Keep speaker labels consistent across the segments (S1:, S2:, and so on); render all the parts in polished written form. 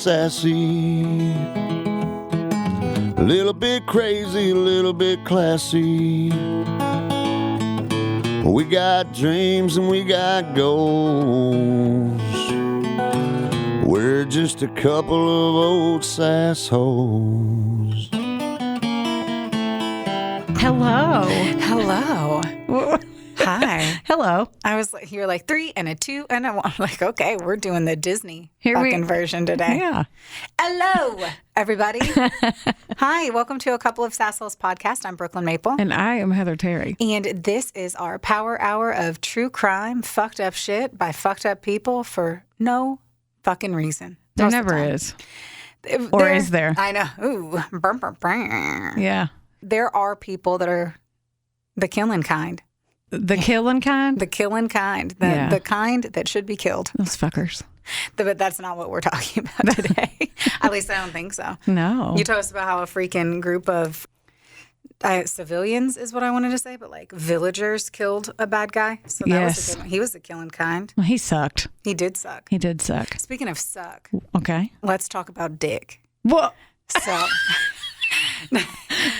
S1: sassy, a little bit crazy, a little bit classy. We got dreams and we got goals. We're just a couple of old sassholes.
S2: Hello.
S3: Hello. Hi.
S2: Hello.
S3: I was like, you're like 3 and a 2 and a 1. I'm like, okay, we're doing the Disney version today.
S2: Yeah.
S3: Hello, everybody. Hi, welcome to a Couple of Sassholes podcast. I'm Brooklyn Maple.
S2: And I am Heather Terry.
S3: And this is our power hour of true crime, fucked up shit by fucked up people for no fucking reason.
S2: There never is. Or is there?
S3: I know. Ooh. Burr, burr, burr.
S2: Yeah.
S3: There are people that are the killing kind.
S2: The killing kind?
S3: The killing kind. The kind that should be killed.
S2: Those fuckers.
S3: But that's not what we're talking about today. At least I don't think so.
S2: No.
S3: You told us about how a freaking group of civilians is what I wanted to say, but like villagers killed a bad guy. So that was a good one. He was the killing kind.
S2: Well, he sucked.
S3: He did suck.
S2: He did suck.
S3: Speaking of suck.
S2: Okay.
S3: Let's talk about dick.
S2: Whoa.
S3: So.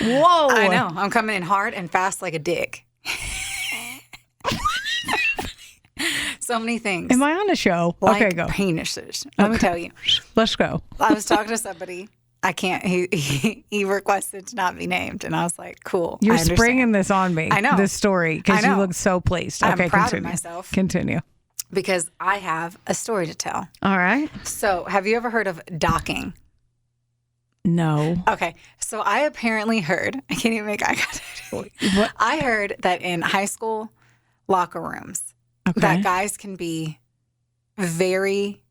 S2: Whoa.
S3: I know. I'm coming in hard and fast like a dick. So many things.
S2: Am I on a show?
S3: Like
S2: okay, go.
S3: Penises. Let me tell you.
S2: Let's go.
S3: I was talking to somebody. I can't. He requested to not be named, and I was like, "Cool."
S2: You're springing this on me.
S3: I know
S2: this story because you look so pleased.
S3: I'm
S2: okay,
S3: proud
S2: continue.
S3: of myself.
S2: Continue.
S3: Because I have a story to tell.
S2: All right.
S3: So, have you ever heard of docking?
S2: No.
S3: Okay. So I apparently heard. I can't even make eye contact.
S2: What?
S3: I heard that in high school locker rooms,
S2: Okay.
S3: that guys can be very.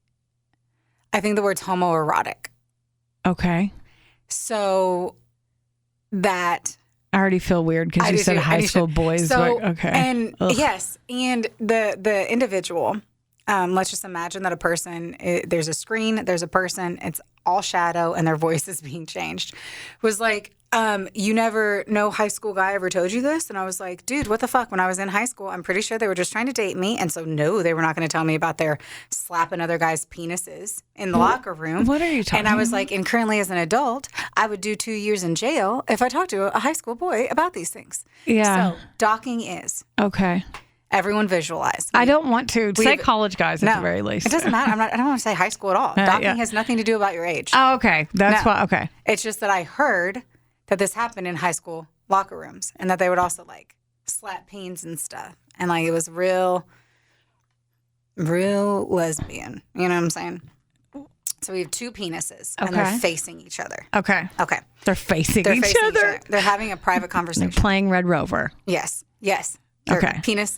S3: I think the word's homoerotic.
S2: Okay.
S3: So that
S2: I already feel weird because you said high school boys.
S3: So,
S2: okay.
S3: And
S2: Ugh.
S3: yes, and the individual, let's just imagine that a person, there's a screen, there's a person, it's all shadow, and their voice is being changed. Was like, you never, no high school guy ever told you this? And I was like, dude, what the fuck? When I was in high school, I'm pretty sure they were just trying to date me. And so, no, they were not going to tell me about their slapping other guys' penises in the locker room.
S2: What are you talking about?
S3: And I was like, and currently as an adult, I would do 2 years in jail if I talked to a high school boy about these things.
S2: Yeah.
S3: So, docking is.
S2: Okay.
S3: Everyone visualize.
S2: I don't want to say college guys at the very least.
S3: It doesn't matter. I don't want to say high school at all. Docking has nothing to do about your age.
S2: Oh, okay. That's why. Okay.
S3: It's just that I heard that this happened in high school locker rooms and that they would also like slap peens and stuff. And like it was real lesbian. You know what I'm saying? So we have 2 penises and they're facing each other.
S2: Okay.
S3: Okay.
S2: They're facing each other.
S3: They're having a private conversation.
S2: They're playing Red Rover.
S3: Yes.
S2: Okay.
S3: Penis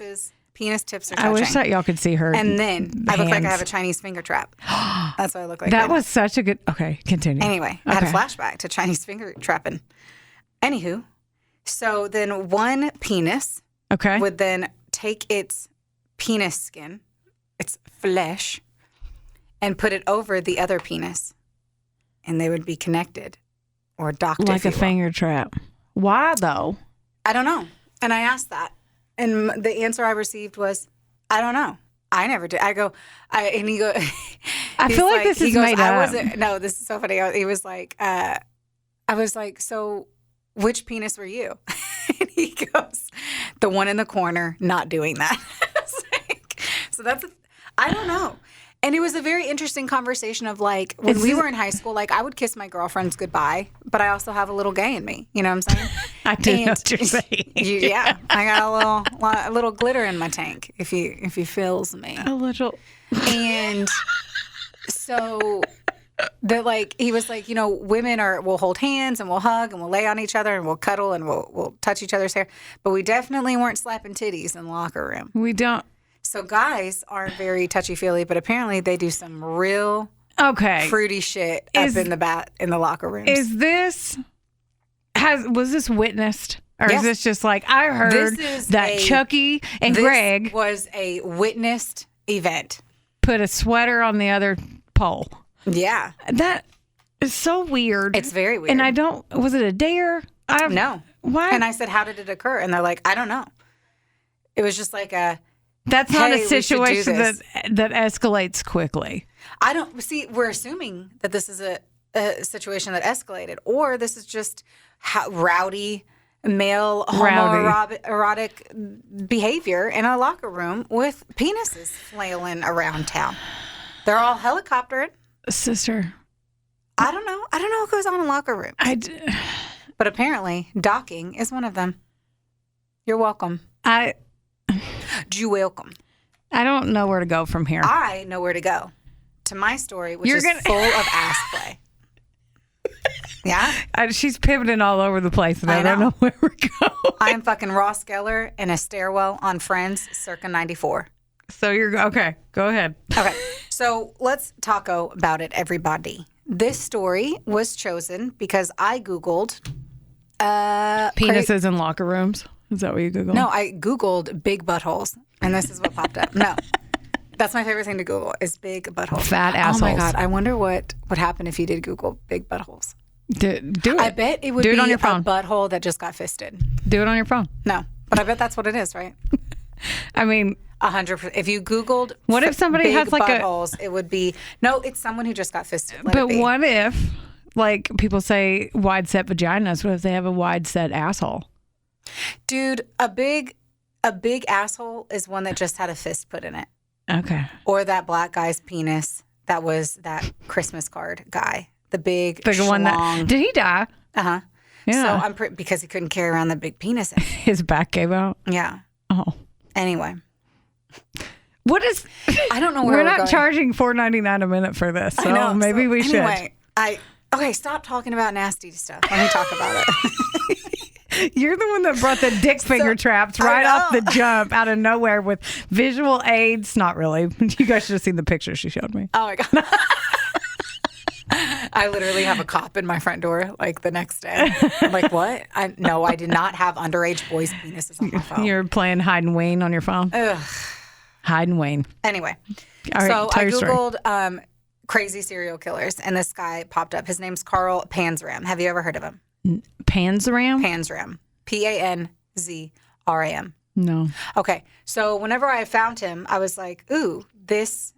S3: tips are touching.
S2: I wish that y'all could see her.
S3: And then I look like I have a Chinese finger trap. That's what I look like.
S2: That
S3: right
S2: was such a good. Okay, continue.
S3: Anyway, I had a flashback to Chinese finger trapping. Anywho, so then one penis would then take its penis skin, its flesh, and put it over the other penis, and they would be connected or docked.
S2: Like a finger trap. Why though?
S3: I don't know. And I asked that. And the answer I received was, I don't know. I never did. I go, and he go.
S2: I feel like this is made up.
S3: No, this is so funny. He was like, I was like, so which penis were you? And he goes, the one in the corner, not doing that. So I don't know. And it was a very interesting conversation of like, when we were in high school, like I would kiss my girlfriends goodbye, but I also have a little gay in me. You know what I'm saying?
S2: I do know what you're saying.
S3: Yeah. I got a little glitter in my tank, if he feels me.
S2: A little.
S3: And so that like, he was like, you know, women will hold hands and we'll hug and we'll lay on each other and we'll cuddle and we'll touch each other's hair. But we definitely weren't slapping titties in the locker room.
S2: We don't.
S3: So guys aren't very touchy-feely, but apparently they do some real fruity shit up in the locker rooms.
S2: Was this witnessed? Or is this just like, I heard that Chucky and Greg
S3: was a witnessed event.
S2: Put a sweater on the other pole.
S3: Yeah.
S2: That is so weird.
S3: It's very weird.
S2: And was it a dare?
S3: No.
S2: Why?
S3: And I said, how did it occur? And they're like, I don't know. It was just like
S2: That's not
S3: hey,
S2: a situation
S3: we should do this.
S2: that escalates quickly.
S3: I don't see. We're assuming that this is a situation that escalated, or this is just rowdy male homoerotic behavior in a locker room with penises flailing around town. They're all helicoptered.
S2: Sister,
S3: I don't know. I don't know what goes on in locker rooms. But apparently, docking is one of them. You're welcome. You're welcome.
S2: I don't know where to go from here.
S3: I know where to go. To my story, which is full of ass play. Yeah?
S2: She's pivoting all over the place, and I don't know where we're going.
S3: I am fucking Ross Geller in a stairwell on Friends circa 94.
S2: So okay. Go ahead.
S3: Okay. So let's talk about it, everybody. This story was chosen because I Googled...
S2: penises in locker rooms. Is that what you Googled?
S3: No, I Googled big buttholes, and this is what popped up. No. That's my favorite thing to Google is big buttholes.
S2: Fat assholes.
S3: Oh my God. I wonder what would happen if you did Google big buttholes.
S2: Do it.
S3: I bet it would be
S2: on your phone.
S3: A butthole that just got fisted.
S2: Do it on your phone.
S3: No, but I bet that's what it is, right?
S2: I mean,
S3: 100%. If you Googled
S2: what if somebody
S3: big
S2: has like
S3: buttholes, it would be, no, it's someone who just got fisted.
S2: But what if, like people say wide set vaginas, what if they have a wide set asshole?
S3: Dude, a big asshole is one that just had a fist put in it.
S2: Okay.
S3: Or that black guy's penis that was that Christmas card guy. The big
S2: one that did he die?
S3: Uh-huh.
S2: Yeah.
S3: So because he couldn't carry around the big penis.
S2: His back gave out?
S3: Yeah.
S2: Oh.
S3: Anyway.
S2: What is
S3: I don't know where
S2: we're
S3: not
S2: going. Charging $4.99 a minute for this. So
S3: I know,
S2: maybe we should.
S3: Anyway, okay, stop talking about nasty stuff. Let me talk about it.
S2: You're the one that brought the dick finger traps right off the jump out of nowhere with visual aids. Not really. You guys should have seen the picture she showed me.
S3: Oh my God. I literally have a cop in my front door like the next day. I'm like, what? No, I did not have underage boys' penises on my phone.
S2: You're playing hide and wane on your phone?
S3: Ugh.
S2: Hide and wane.
S3: Anyway,
S2: all right,
S3: so I Googled crazy serial killers, and this guy popped up. His name's Carl Panzram. Have you ever heard of him?
S2: Panzram?
S3: Panzram. Panzram.
S2: No.
S3: Okay, so whenever I found him, I was like, ooh, this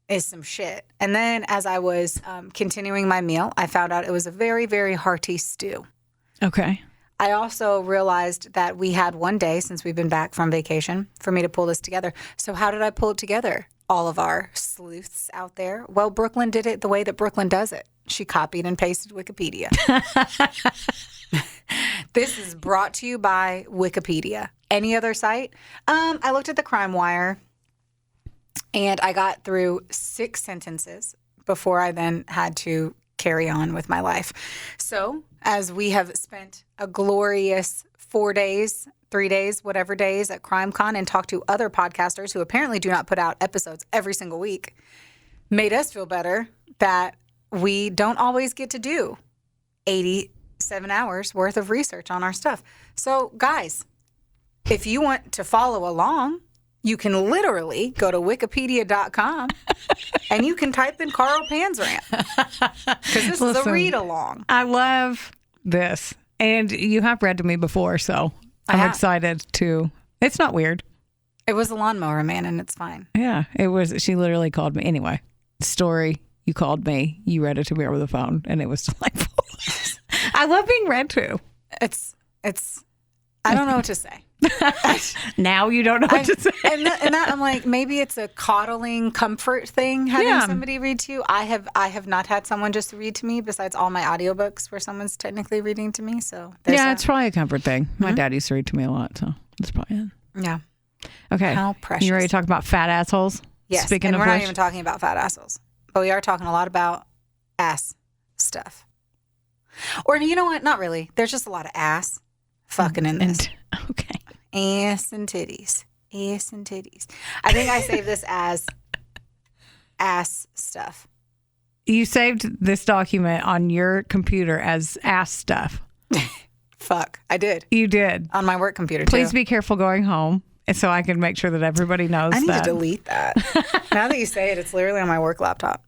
S3: is some shit. And then as I was continuing my meal, I found out it was a very, very hearty stew.
S2: Okay.
S3: I also realized that we had one day since we've been back from vacation for me to pull this together. So how did I pull it together? All of our sleuths out there. Well, Brooklyn did it the way that Brooklyn does it. She copied and pasted Wikipedia. This is brought to you by Wikipedia. Any other site? I looked at the Crime Wire, and I got through 6 sentences before I then had to carry on with my life. So, as we have spent a glorious 4 days, 3 days, whatever days at CrimeCon and talked to other podcasters who apparently do not put out episodes every single week, made us feel better that we don't always get to do 87 hours worth of research on our stuff. So, guys, if you want to follow along, you can literally go to wikipedia.com and you can type in Carl Panzram. Because this is a read-along.
S2: I love this. And you have read to me before, so I'm excited to. It's not weird.
S3: It was a lawnmower man, and it's fine.
S2: Yeah, it was. She literally called me. Anyway, story, you called me. You read it to me over the phone, and it was delightful. I love being read to.
S3: It's. I don't know what to say.
S2: Now you don't know what to say.
S3: And that I'm like, maybe it's a coddling comfort thing having somebody read to you. I have not had someone just read to me besides all my audiobooks where someone's technically reading to me. So
S2: it's probably a comfort thing. My dad used to read to me a lot, so that's probably it.
S3: Yeah.
S2: Okay.
S3: How precious.
S2: You ready to talk about fat assholes?
S3: Yes.
S2: Speaking
S3: and
S2: of
S3: we're
S2: which,
S3: not even talking about fat assholes, but we are talking a lot about ass stuff. Or you know what? Not really. There's just a lot of ass fucking in this.
S2: Okay.
S3: Ass and titties. Ass and titties. I think I saved this as ass stuff.
S2: You saved this document on your computer as ass stuff.
S3: Fuck, I did.
S2: You did.
S3: On my work computer,
S2: Please
S3: too.
S2: be careful going home so I can make sure that everybody knows
S3: I need
S2: that.
S3: to delete that. Now that you say it, it's literally on my work laptop.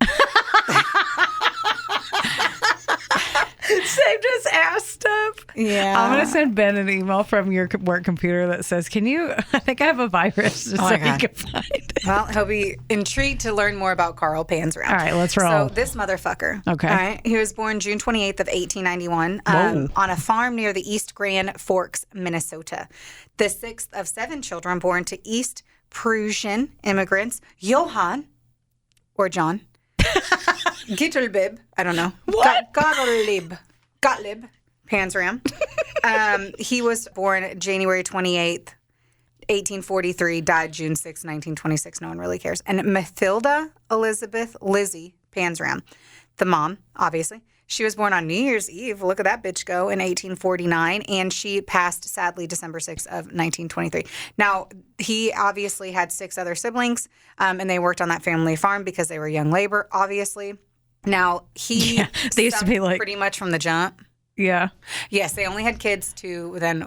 S2: Saved us ass stuff.
S3: Yeah.
S2: I'm going to send Ben an email from your work computer that says, I think I have a virus just so you can find it.
S3: Well, he'll be intrigued to learn more about Carl Panzram.
S2: All right, let's roll.
S3: So this motherfucker.
S2: Okay.
S3: All right. He was born June 28th of 1891 on a farm near the East Grand Forks, Minnesota. The sixth of 7 children born to East Prussian immigrants, Johann, or John, Gittelbib, I don't know.
S2: What?
S3: Gottlieb Panzram. He was born January 28th, 1843, died June 6, 1926. No one really cares. And Mathilda Elizabeth Lizzie Panzram, the mom, obviously. She was born on New Year's Eve. Look at that bitch go in 1849. And she passed, sadly, December 6th of 1923. Now, he obviously had 6 other siblings, and they worked on that family farm because they were young labor, obviously. Now,
S2: they used to be like
S3: pretty much from the jump.
S2: Yeah.
S3: Yes, they only had kids to then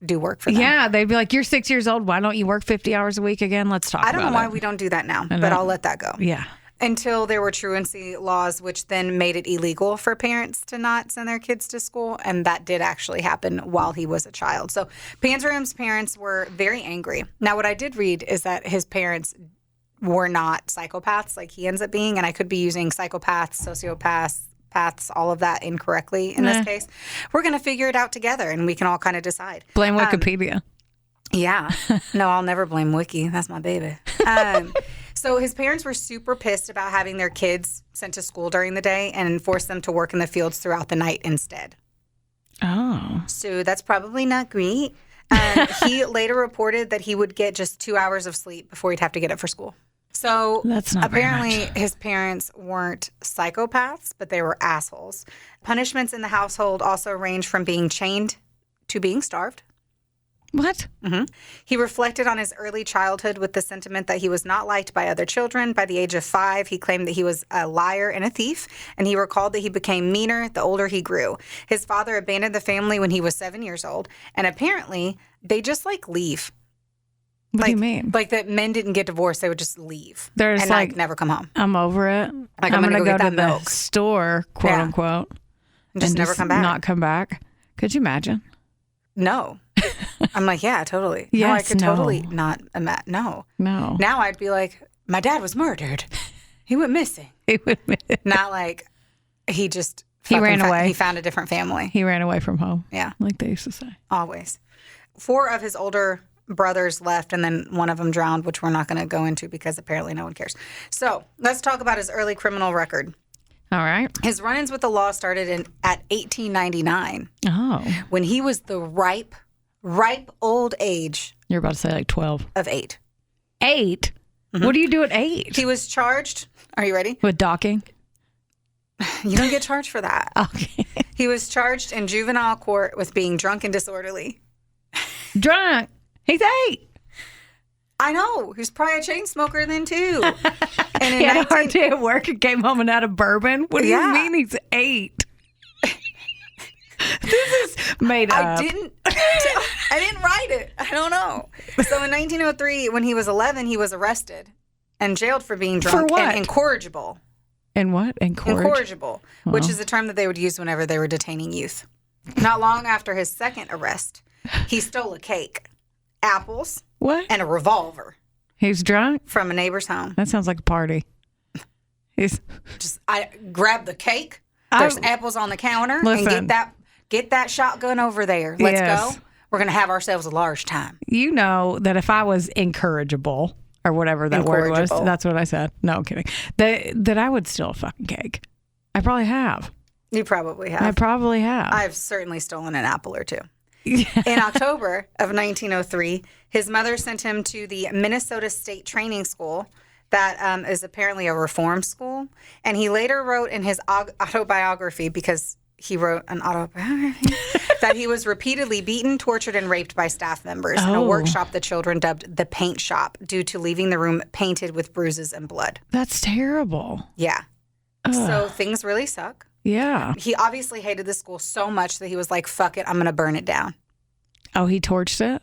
S3: do work for them.
S2: Yeah, they'd be like, you're 6 years old. Why don't you work 50 hours a week again? Let's talk about it.
S3: I don't know why we don't do that now, but I'll let that go.
S2: Yeah.
S3: Until there were truancy laws, which then made it illegal for parents to not send their kids to school. And that did actually happen while he was a child. So Panzram's parents were very angry. Now, what I did read is that his parents were not psychopaths like he ends up being. And I could be using psychopaths, sociopaths, all of that incorrectly in this case. We're going to figure it out together and we can all kind of decide.
S2: Blame Wikipedia.
S3: Yeah. No, I'll never blame Wiki. That's my baby. So his parents were super pissed about having their kids sent to school during the day and forced them to work in the fields throughout the night instead.
S2: Oh.
S3: So that's probably not great. He later reported that he would get just 2 hours of sleep before he'd have to get up for school. So
S2: that's not
S3: apparently his parents weren't psychopaths, but they were assholes. Punishments in the household also range from being chained to being starved.
S2: What?
S3: Mm-hmm. He reflected on his early childhood with the sentiment that he was not liked by other children. By the age of 5, he claimed that he was a liar and a thief, and he recalled that he became meaner the older he grew. His father abandoned the family when he was 7 years old, and apparently they just leave.
S2: What do you mean?
S3: Like that men didn't get divorced, they would just leave.
S2: They're just
S3: and never come home.
S2: I'm over it.
S3: Like, I'm gonna
S2: go
S3: get
S2: to
S3: that
S2: the
S3: milk.
S2: store, quote unquote.
S3: And just never come back.
S2: Not come back. Could you imagine?
S3: No. I'm like, yeah, totally.
S2: Yes,
S3: no, I could totally not imagine. No.
S2: No.
S3: Now I'd be like, my dad was murdered. He went missing. Not like he just
S2: ran away.
S3: He found a different family.
S2: He ran away from home.
S3: Yeah.
S2: Like they used to say.
S3: Always. 4 of his older brothers left, and then one of them drowned, which we're not going to go into because apparently no one cares. So let's talk about his early criminal record.
S2: All right.
S3: His run-ins with the law started at 1899.
S2: Oh.
S3: When he was the ripe old age.
S2: You're about to say like 12.
S3: Of 8.
S2: 8? Mm-hmm. What do you do at 8?
S3: He was charged. Are you ready?
S2: With docking?
S3: You don't get charged for that.
S2: Okay.
S3: He was charged in juvenile court with being drunk and disorderly.
S2: Drunk? He's 8.
S3: I know. He was probably a chain smoker then, too. And
S2: he had a hard day at work and came home and had a bourbon? What do you mean he's 8? This is made up.
S3: I didn't write it. I don't know. So in 1903, when he was 11, he was arrested and jailed for being drunk
S2: for what?
S3: And incorrigible.
S2: And what?
S3: Incorrigible, which is the term that they would use whenever they were detaining youth. Not long after his second arrest, he stole a cake, apples,
S2: what?
S3: And a revolver.
S2: He's drunk?
S3: From a neighbor's home.
S2: That sounds like a party.
S3: I grabbed the cake. There's apples on the counter.
S2: Listen.
S3: And get that shotgun over there. Let's go. We're going to have ourselves a large time.
S2: You know that if I was incorrigible or whatever that word was, that's what I said. No, I'm kidding. That I would steal a fucking cake. I probably have.
S3: You probably have.
S2: I probably have.
S3: I've certainly stolen an apple or two. In October of 1903, his mother sent him to the Minnesota State Training School that is apparently a reform school. And he later wrote in his autobiography, because he wrote an autobiography, that he was repeatedly beaten, tortured, and raped by staff members in a workshop the children dubbed the paint shop due to leaving the room painted with bruises and blood.
S2: That's terrible.
S3: Yeah. Ugh. So things really suck.
S2: Yeah.
S3: He obviously hated the school so much that he was like, fuck it, I'm going to burn it down.
S2: Oh, he torched it?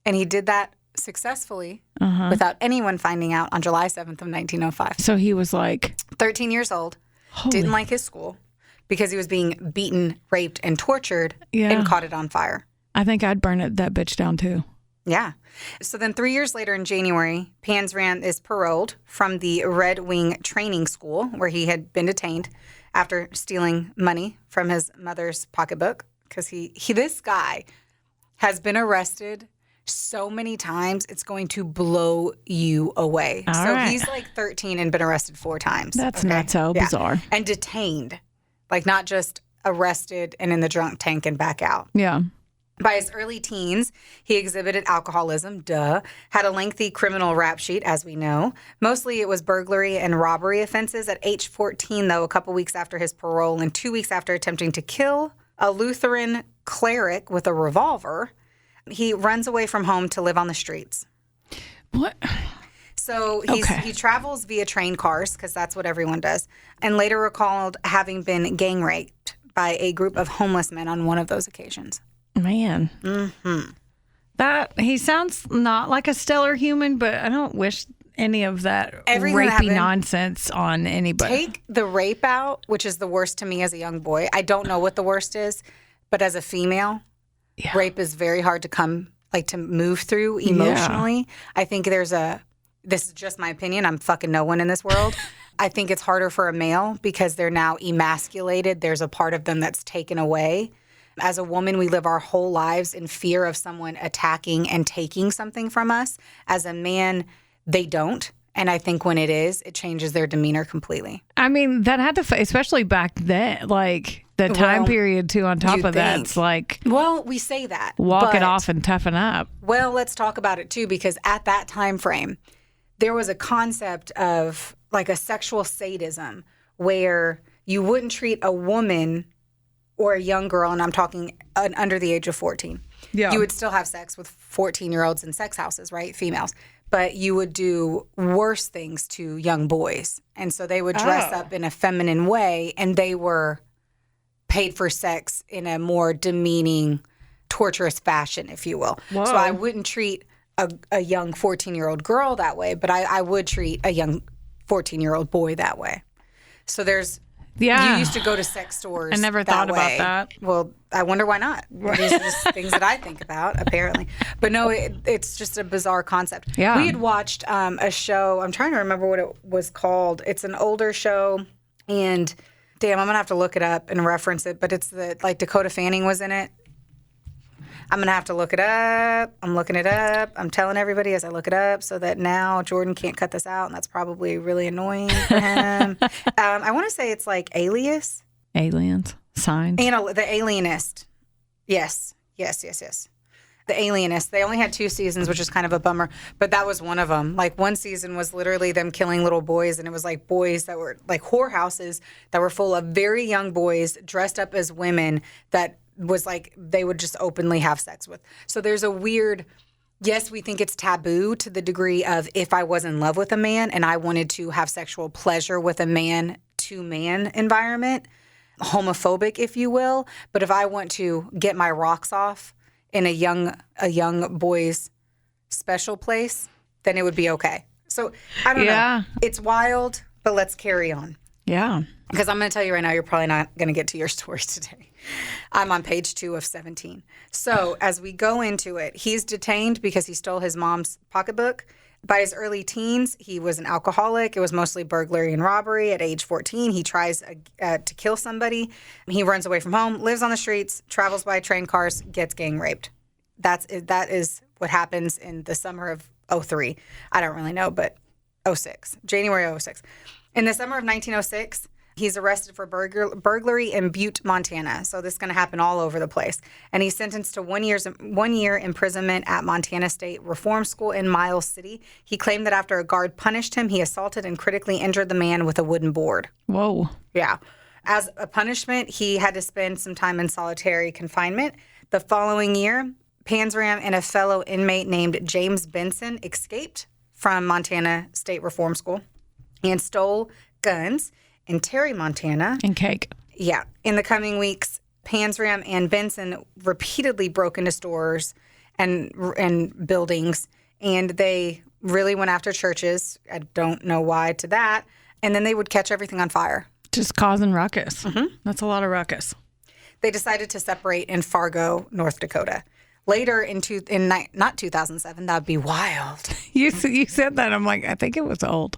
S3: And he did that successfully without anyone finding out on July 7th of 1905.
S2: So he was like
S3: 13 years old, didn't like his school, because he was being beaten, raped, and tortured
S2: Yeah.
S3: and caught it on fire.
S2: I think I'd burn that bitch down too.
S3: Yeah. So then 3 years later in January, Panzram is paroled from the Red Wing Training School where he had been detained after stealing money from his mother's pocketbook. Because this guy has been arrested so many times, it's going to blow you away.
S2: All
S3: so
S2: right.
S3: he's like 13 and been arrested 4 times.
S2: That's not so bizarre.
S3: And detained. Like not just arrested and in the drunk tank and back out.
S2: Yeah.
S3: By his early teens, he exhibited alcoholism, had a lengthy criminal rap sheet, as we know. Mostly it was burglary and robbery offenses. At age 14, though, a couple weeks after his parole and 2 weeks after attempting to kill a Lutheran cleric with a revolver, he runs away from home to live on the streets.
S2: What?
S3: So
S2: Okay.
S3: he travels via train cars, because that's what everyone does, and later recalled having been gang raped by a group of homeless men on one of those occasions.
S2: Man.
S3: Mm-hmm.
S2: That he sounds not like a stellar human, but I don't wish any of that
S3: Everything that
S2: rapey
S3: happened-
S2: nonsense on anybody.
S3: Take the rape out, which is the worst to me as a young boy. I don't know what the worst is, but as a female,
S2: Yeah.
S3: rape is very hard to move through emotionally. I think this is just my opinion. I'm fucking no one in this world. I think it's harder for a male because they're now emasculated. There's a part of them that's taken away. As a woman, we live our whole lives in fear of someone attacking and taking something from us. As a man, they don't. And I think when it changes their demeanor completely.
S2: I mean, that had to, especially back then, like the time period too, on top
S3: you'd
S2: of that,
S3: think.
S2: it's like
S3: Well, we say that.
S2: walk it
S3: but-
S2: off and toughen up.
S3: Well, let's talk about it too, because at that time frame, there was a concept of like a sexual sadism where you wouldn't treat a woman or a young girl, and I'm talking under the age of 14.
S2: Yeah.
S3: You would still have sex with 14-year-olds in sex houses, right? Females. But you would do worse things to young boys. And so they would dress up in a feminine way, and they were paid for sex in a more demeaning, torturous fashion, if you will.
S2: Whoa.
S3: So I wouldn't treat a young 14-year-old girl that way, but I would treat a young 14-year-old boy that way. So there's...
S2: Yeah.
S3: You used to go to sex stores.
S2: I never thought about
S3: way.
S2: that.
S3: Well, I wonder why not. These are just things that I think about, apparently. But no, it's just a bizarre concept.
S2: Yeah.
S3: We had watched a show. I'm trying to remember what it was called. It's an older show, and damn, I'm gonna have to look it up and reference it. But it's Dakota Fanning was in it. I'm going to have to look it up. I'm looking it up. I'm telling everybody as I look it up so that now Jordan can't cut this out, and that's probably really annoying for him. I want to say it's like Alias.
S2: Aliens, signs.
S3: The Alienist. Yes. The Alienist. They only had 2 seasons, which is kind of a bummer, but that was one of them. Like one season was literally them killing little boys, and it was like boys that were like whorehouses that were full of very young boys dressed up as women that was like they would just openly have sex with. So there's a weird, yes, we think it's taboo to the degree of if I was in love with a man and I wanted to have sexual pleasure with a man-to-man environment, homophobic, if you will. But if I want to get my rocks off in a young boy's special place, then it would be okay. So I don't know. It's wild, but let's carry on.
S2: Yeah.
S3: Because I'm going to tell you right now, you're probably not going to get to your story today. I'm on page 2 of 17. So as we go into it, he's detained because he stole his mom's pocketbook. By his early teens, he was an alcoholic. It was mostly burglary and robbery. At age 14, he tries to kill somebody. He runs away from home, lives on the streets, travels by train cars, gets gang raped. That is what happens in the summer of 03. I don't really know, but 06, January 06. In the summer of 1906, he's arrested for burglary in Butte, Montana. So this is going to happen all over the place. And he's sentenced to 1 year imprisonment at Montana State Reform School in Miles City. He claimed that after a guard punished him, he assaulted and critically injured the man with a wooden board.
S2: Whoa.
S3: Yeah. As a punishment, he had to spend some time in solitary confinement. The following year, Panzram and a fellow inmate named James Benson escaped from Montana State Reform School and stole guns in Terry, Montana.
S2: And cake.
S3: Yeah. In the coming weeks, Panzram and Benson repeatedly broke into stores and buildings, and they really went after churches. I don't know why to that. And then they would catch everything on fire.
S2: Just causing ruckus. That's a lot of ruckus.
S3: They decided to separate in Fargo, North Dakota. Later not 2007, that'd be wild.
S2: You said that. I'm like, I think it was old.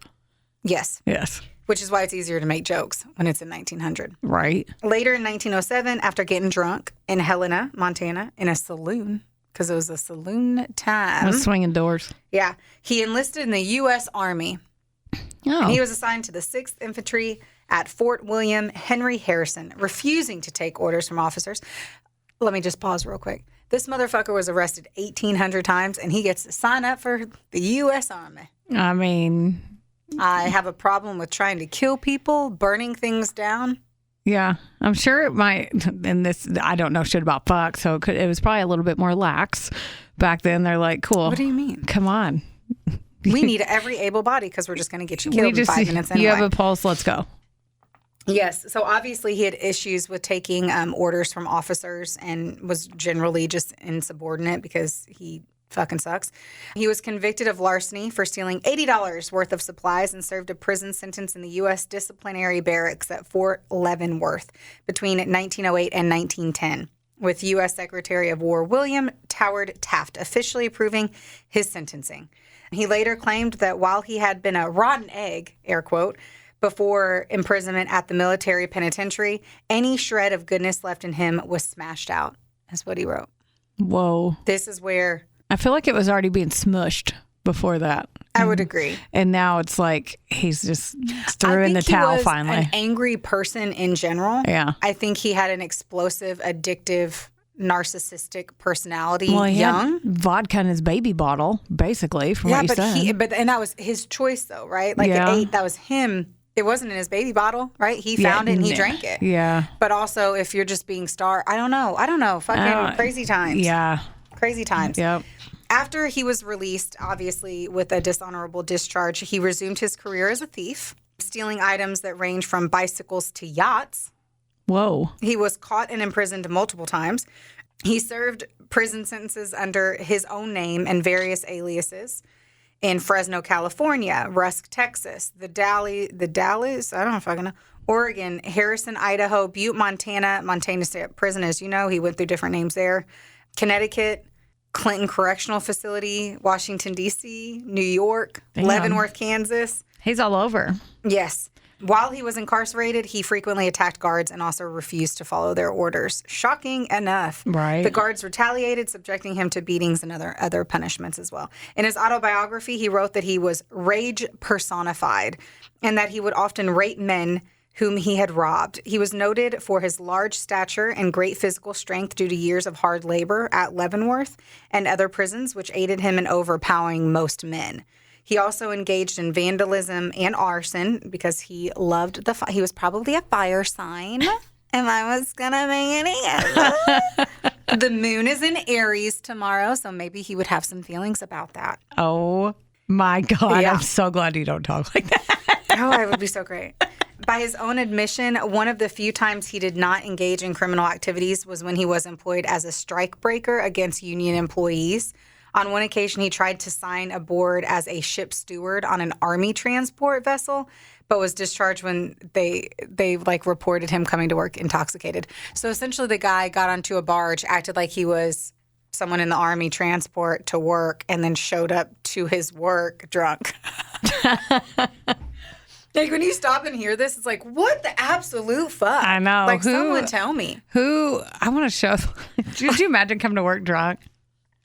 S3: Yes.
S2: Yes.
S3: Which is why it's easier to make jokes when it's in 1900.
S2: Right.
S3: Later in 1907, after getting drunk in Helena, Montana, in a saloon, because it was a saloon time.
S2: I was swinging doors.
S3: Yeah. He enlisted in the U.S. Army.
S2: Oh.
S3: And he was assigned to the 6th Infantry at Fort William Henry Harrison, refusing to take orders from officers. Let me just pause real quick. This motherfucker was arrested 1,800 times, and he gets to sign up for the U.S. Army.
S2: I mean,
S3: I have a problem with trying to kill people, burning things down.
S2: yeah, I'm sure it might. And this, I don't know shit about fuck, so it was probably a little bit more lax back then. They're like, cool.
S3: What do you mean?
S2: Come on.
S3: We need every able body because we're just going to get you killed in 5 minutes anyway.
S2: You have a pulse. Let's go.
S3: Yes. So obviously he had issues with taking orders from officers and was generally just insubordinate because he fucking sucks. He was convicted of larceny for stealing $80 worth of supplies and served a prison sentence in the U.S. disciplinary barracks at Fort Leavenworth between 1908 and 1910, with U.S. Secretary of War William Howard Taft officially approving his sentencing. He later claimed that while he had been a rotten egg, air quote, before imprisonment at the military penitentiary, any shred of goodness left in him was smashed out. That's what he wrote.
S2: Whoa.
S3: This is where
S2: I feel like it was already being smushed before that.
S3: I would agree.
S2: And now it's like he's just threw in the towel
S3: he was
S2: finally.
S3: An angry person in general.
S2: Yeah.
S3: I think he had an explosive, addictive, narcissistic personality.
S2: Well, he
S3: young.
S2: had vodka in his baby bottle, basically, from what you said.
S3: And that was his choice, though, right? Like
S2: Yeah.
S3: at 8, that was him. It wasn't in his baby bottle, right? He found it and he drank it.
S2: Yeah.
S3: But also, if you're just being I don't know. Fucking crazy times.
S2: Yeah.
S3: Crazy times.
S2: Yep.
S3: After he was released, obviously with a dishonorable discharge, he resumed his career as a thief, stealing items that range from bicycles to yachts.
S2: Whoa.
S3: He was caught and imprisoned multiple times. He served prison sentences under his own name and various aliases in Fresno, California, Rusk, Texas, the Dalles, I don't know if I can know, Oregon, Harrison, Idaho, Butte, Montana State Prison, as you know, he went through different names there, Connecticut, Clinton Correctional Facility, Washington, D.C., New York,
S2: Damn.
S3: Leavenworth, Kansas.
S2: He's all over.
S3: Yes. While he was incarcerated, he frequently attacked guards and also refused to follow their orders. Shocking enough.
S2: Right.
S3: The guards retaliated, subjecting him to beatings and other punishments as well. In his autobiography, he wrote that he was rage personified and that he would often rape men whom he had robbed. He was noted for his large stature and great physical strength due to years of hard labor at Leavenworth and other prisons, which aided him in overpowering most men. He also engaged in vandalism and arson because he loved he was probably a fire sign. And I was going to make it. The moon is in Aries tomorrow, so maybe he would have some feelings about that.
S2: Oh, my God.
S3: Yeah.
S2: I'm so glad you don't talk like that.
S3: Oh, it would be so great. By his own admission, one of the few times he did not engage in criminal activities was when he was employed as a strike breaker against union employees. On one occasion, he tried to sign aboard as a ship steward on an Army transport vessel, but was discharged when they reported him coming to work intoxicated. So essentially, the guy got onto a barge, acted like he was someone in the Army transport to work, and then showed up to his work drunk. Like, when you stop and hear this, it's like, what the absolute fuck?
S2: I know.
S3: Like, someone tell me.
S2: I want to show. Could you imagine coming to work drunk?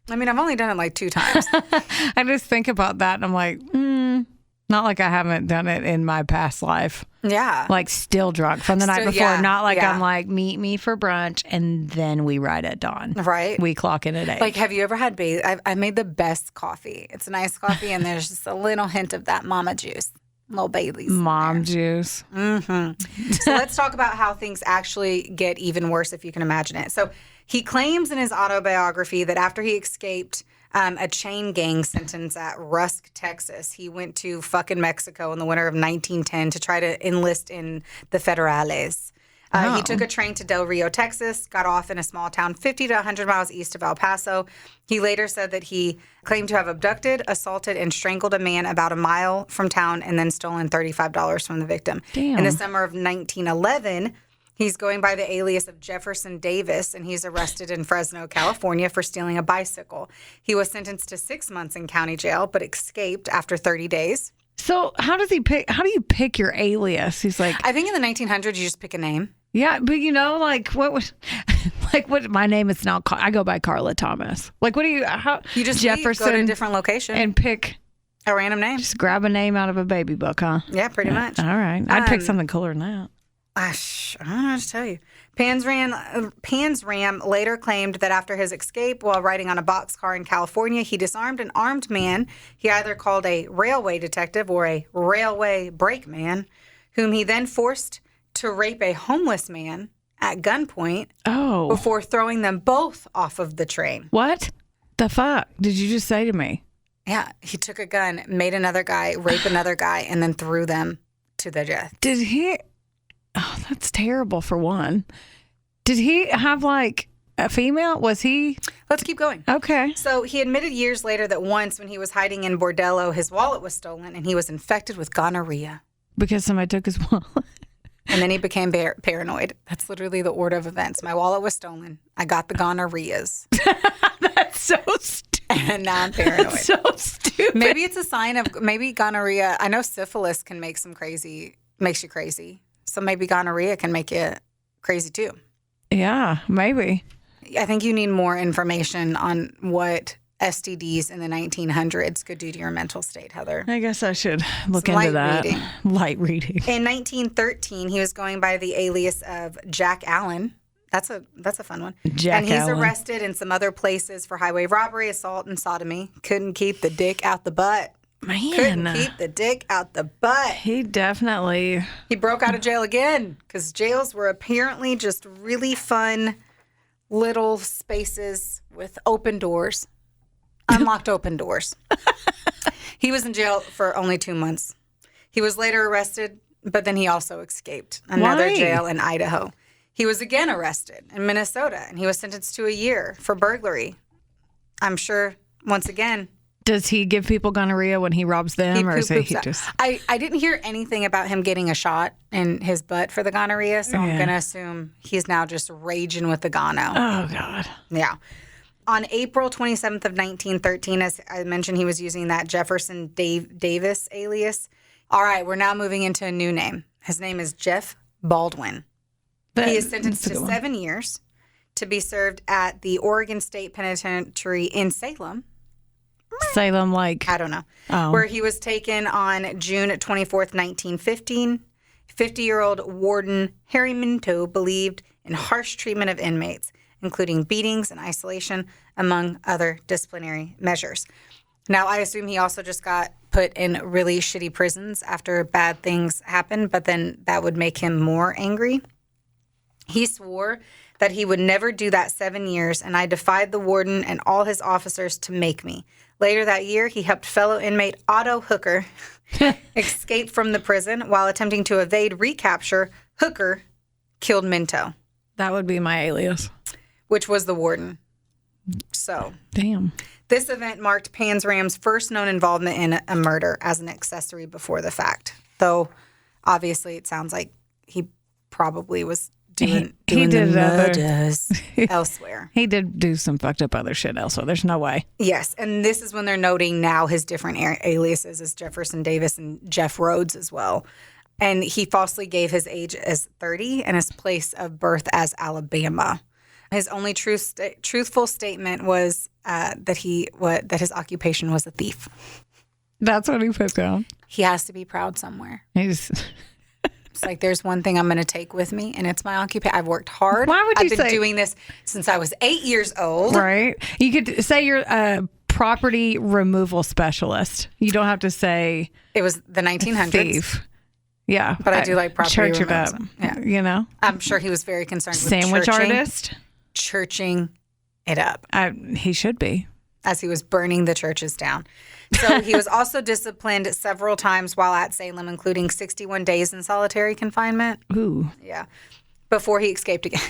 S3: I mean, I've only done it like 2 times.
S2: I just think about that and I'm like, not like I haven't done it in my past life.
S3: Yeah.
S2: Like still drunk from the night
S3: Still-
S2: before.
S3: yeah,
S2: Not like
S3: yeah.
S2: I'm like, meet me for brunch and then we ride at dawn.
S3: Right.
S2: We clock in at 8.
S3: Like, have you ever had I made the best coffee. It's a nice coffee, and there's just a little hint of that mama juice. Little Bailey's.
S2: Mom juice.
S3: Mm-hmm. So let's talk about how things actually get even worse, if you can imagine it. So he claims in his autobiography that after he escaped a chain gang sentence at Rusk, Texas, he went to fucking Mexico in the winter of 1910 to try to enlist in the Federales. He took a train to Del Rio, Texas, got off in a small town 50 to 100 miles east of El Paso. He later said that he claimed to have abducted, assaulted, and strangled a man about a mile from town and then stolen $35 from the victim.
S2: Damn.
S3: In the summer of 1911, he's going by the alias of Jefferson Davis, and he's arrested in Fresno, California for stealing a bicycle. He was sentenced to 6 months in county jail, but escaped after 30 days.
S2: So how do you pick your alias? He's like,
S3: I think in the 1900s, you just pick a name.
S2: yeah, but like what was, like what? My name is now. I go by Carla Thomas. Like, what do you? How
S3: You just
S2: Jefferson
S3: go to a different location
S2: and pick
S3: a random name.
S2: just grab a name out of a baby book, huh?
S3: Yeah, pretty much.
S2: All right, I'd pick something cooler than that.
S3: I don't know how to tell you. Panzram later claimed that after his escape while riding on a boxcar in California, he disarmed an armed man he either called a railway detective or a railway brakeman, whom he then forced to rape a homeless man at gunpoint
S2: Oh,
S3: before throwing them both off of the train.
S2: what the fuck did you just say to me?
S3: Yeah, he took a gun, made another guy rape another guy, and then threw them to their death.
S2: Did he? Oh, that's terrible. For one, did he have like a female? Was he
S3: Let's keep going.
S2: okay?
S3: So he admitted years later that once when he was hiding in Bordello, his wallet was stolen and he was infected with gonorrhea.
S2: Because somebody took his wallet.
S3: And then he became paranoid. That's literally the order of events. My wallet was stolen. I got the gonorrheas.
S2: That's so stupid.
S3: And now I'm paranoid.
S2: That's so stupid.
S3: Maybe it's a sign of gonorrhea. I know syphilis can makes you crazy. So maybe gonorrhea can make you crazy too.
S2: Yeah, maybe.
S3: I think you need more information on what STDs in the 1900s could do to your mental state, Heather.
S2: I guess I should look
S3: Some
S2: into
S3: light
S2: that.
S3: reading.
S2: Light reading.
S3: In 1913, he was going by the alias of Jack Allen. That's a fun one.
S2: Jack
S3: And he's
S2: Allen.
S3: arrested in some other places for highway robbery, assault, and sodomy. Couldn't keep the dick out the butt. Couldn't
S2: Man,
S3: keep the dick out the butt.
S2: he definitely.
S3: He broke out of jail again because jails were apparently just really fun little spaces with open doors, unlocked open doors. He was in jail for only 2 months. He was later arrested, but then he also escaped another
S2: Why?
S3: jail in Idaho. He was again arrested in Minnesota, and he was sentenced to a year for burglary. I'm sure, once again,
S2: Does he give people gonorrhea when he robs them,
S3: he
S2: or is he
S3: poops out.
S2: just?
S3: I didn't hear anything about him getting a shot in his butt for the gonorrhea, so I'm
S2: Yeah.
S3: going to assume he's now just raging with the gono.
S2: Oh God.
S3: Yeah. On April 27th of 1913, as I mentioned, he was using that Jefferson Davis alias. All right, we're now moving into a new name. His name is Jeff Baldwin. He is sentenced
S2: That's a
S3: to
S2: good one.
S3: 7 years to be served at the Oregon State Penitentiary in Salem.
S2: Salem, like
S3: I don't know.
S2: Oh.
S3: Where he was taken on June 24th, 1915. 50-year-old Warden Harry Minto believed in harsh treatment of inmates, including beatings and isolation, among other disciplinary measures. Now, I assume he also just got put in really shitty prisons after bad things happened, but then that would make him more angry. He swore that he would never do that 7 years, and I defied the warden and all his officers to make me. Later that year, he helped fellow inmate Otto Hooker escape from the prison. While attempting to evade recapture, Hooker killed Minto,
S2: that would be my alias.
S3: which was the warden. So
S2: Damn.
S3: this event marked Panzram's first known involvement in a murder as an accessory before the fact. Though, obviously, it sounds like he probably was doing
S2: He did
S3: the
S2: other-
S3: murders elsewhere.
S2: He did do some fucked up other shit also. There's no way.
S3: Yes, and this is when they're noting now his different aliases as Jefferson Davis and Jeff Rhodes as well. And he falsely gave his age as 30 and his place of birth as Alabama. His only truthful statement was that his occupation was a thief.
S2: That's what he put down.
S3: He has to be proud somewhere.
S2: He's.
S3: It's like there's one thing I'm going to take with me, and it's my occupation. I've worked hard.
S2: Why would you
S3: I've been
S2: say-
S3: doing this since I was 8 years old.
S2: Right. You could say you're a property removal specialist. You don't have to say
S3: It was the 1900s.
S2: thief. Yeah.
S3: But I do like property
S2: church it up.
S3: removal. Yeah.
S2: You know?
S3: I'm sure he was very concerned with
S2: Sandwich
S3: churching,
S2: artist.
S3: churching it up
S2: He should be.
S3: as he was burning the churches down. So he was also disciplined several times while at Salem, including 61 days in solitary confinement.
S2: Ooh.
S3: Yeah. before he escaped again.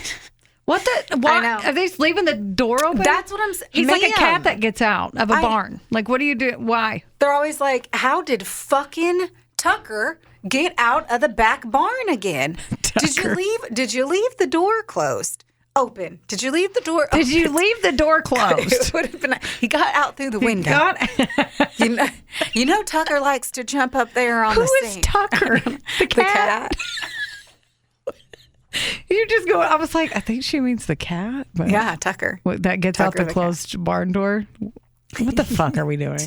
S2: What the? Why,
S3: I know.
S2: Are they leaving the door open?
S3: That's what I'm saying.
S2: He's like a cat that gets out of a barn. Like, what do you do? Why?
S3: They're always like, how did fucking Tucker get out of the back barn again? Did you leave the door closed? Open. Did you leave the door open?
S2: Did you leave the door closed?
S3: It would have been. He got out through the window. You know, Tucker likes to jump up there on the
S2: Who is
S3: sink.
S2: Tucker? The cat. You just go. I was like, I think she means the cat. But
S3: Yeah, Tucker.
S2: that gets
S3: Tucker
S2: out the closed barn door. What the fuck are we doing?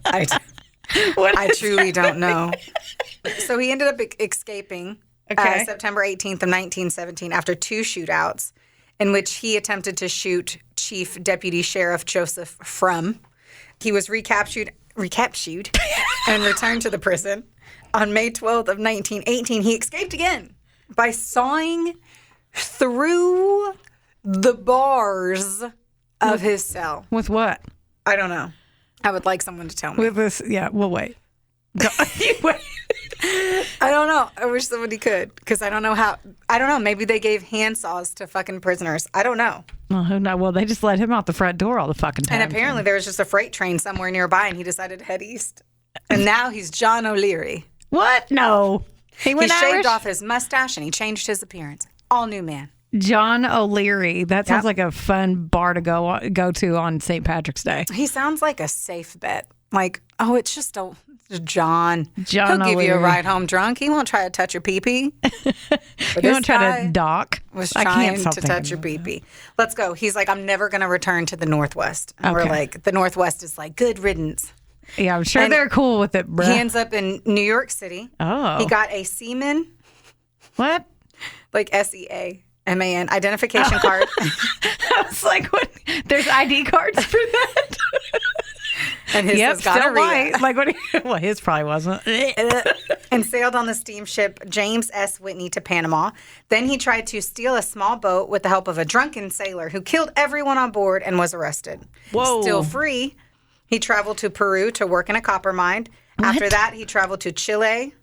S3: I truly don't know. So he ended up escaping September 18th of 1917 after 2 shootouts in which he attempted to shoot Chief Deputy Sheriff Joseph Frum. He was recaptured and returned to the prison. On May 12th of 1918, he escaped again by sawing through the bars of his cell.
S2: With what?
S3: I don't know. I would like someone to tell me.
S2: With this, yeah. We'll wait. Wait.
S3: I don't know. I wish somebody could, because I don't know how. I don't know. Maybe they gave handsaws to fucking prisoners. I don't know.
S2: Well, who knows? Well, they just let him out the front door all the fucking time.
S3: And apparently there was just a freight train somewhere nearby, and he decided to head east. And now he's John O'Leary.
S2: What? No. He
S3: He shaved
S2: Irish?
S3: off his mustache and he changed his appearance. All new man.
S2: John O'Leary. That sounds
S3: Yep.
S2: like a fun bar to go to on St. Patrick's Day.
S3: He sounds like a safe bet. Like, oh, it's just a John.
S2: John
S3: He'll give you a
S2: O'Leary.
S3: ride home drunk. He won't try to touch your pee-pee. But
S2: You don't try to dock.
S3: was
S2: I
S3: trying
S2: can't stop
S3: to
S2: thinking
S3: touch your
S2: about that.
S3: pee-pee. Let's go. He's like, I'm never going to return to the Northwest. And we're
S2: Okay.
S3: like, the Northwest is like, good riddance.
S2: Yeah, I'm sure
S3: And
S2: they're cool with it, bro.
S3: He ends up in New York City.
S2: Oh.
S3: He got a seaman,
S2: What?
S3: like SEAMAN, identification card.
S2: I was like, what? There's ID cards for that?
S3: And his
S2: Yep,
S3: has
S2: still
S3: gonorrhea.
S2: white. Like, what? Well, his probably wasn't.
S3: And sailed on the steamship James S. Whitney to Panama. Then he tried to steal a small boat with the help of a drunken sailor who killed everyone on board and was arrested.
S2: Whoa.
S3: Still free, he traveled to Peru to work in a copper mine. After that, he traveled to Chile,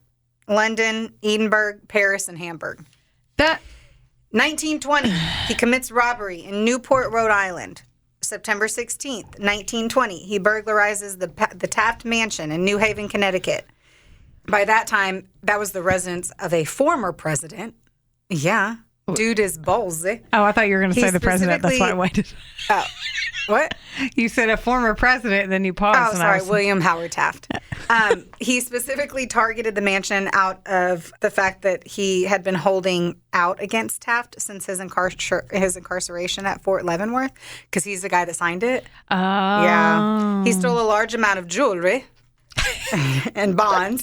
S3: London, Edinburgh, Paris, and Hamburg.
S2: That
S3: 1920, he commits robbery in Newport, Rhode Island. September 16th, 1920, he burglarizes the Taft Mansion in New Haven, Connecticut. By that time, that was the residence of a former president. Yeah. Dude is ballsy.
S2: Oh, I thought you were going to
S3: He
S2: say the president. That's why I
S3: specifically-
S2: waited.
S3: Oh, what?
S2: You said a former president, and then you paused.
S3: Oh,
S2: and
S3: sorry,
S2: I was,
S3: William Howard Taft. He specifically targeted the mansion out of the fact that he had been holding out against Taft since his incarceration at Fort Leavenworth, because he's the guy that signed it.
S2: Oh.
S3: Yeah. He stole a large amount of jewelry and bonds.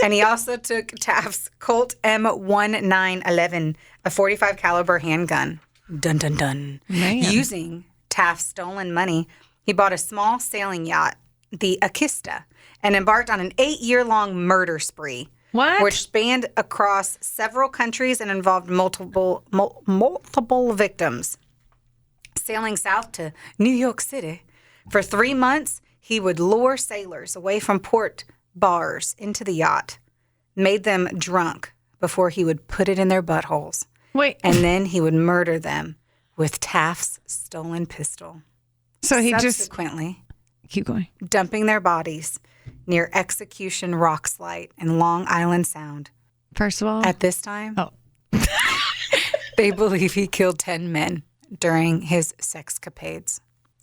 S3: And he also took Taft's Colt M1911, a 45 caliber handgun. Dun dun dun.
S2: Man.
S3: Using Taft's stolen money, he bought a small sailing yacht, the Akista, and embarked on an 8-year-long murder spree.
S2: What?
S3: Which spanned across several countries and involved multiple victims. Sailing south to New York City, for 3 months, he would lure sailors away from port bars into the yacht, made them drunk before he would put it in their buttholes.
S2: Wait.
S3: And then he would murder them with Taft's stolen pistol.
S2: So he just
S3: Subsequently,
S2: keep going.
S3: dumping their bodies near Execution Rock Slide in Long Island Sound.
S2: First of all,
S3: At this time,
S2: oh,
S3: they believe he killed 10 men during his sexcapades.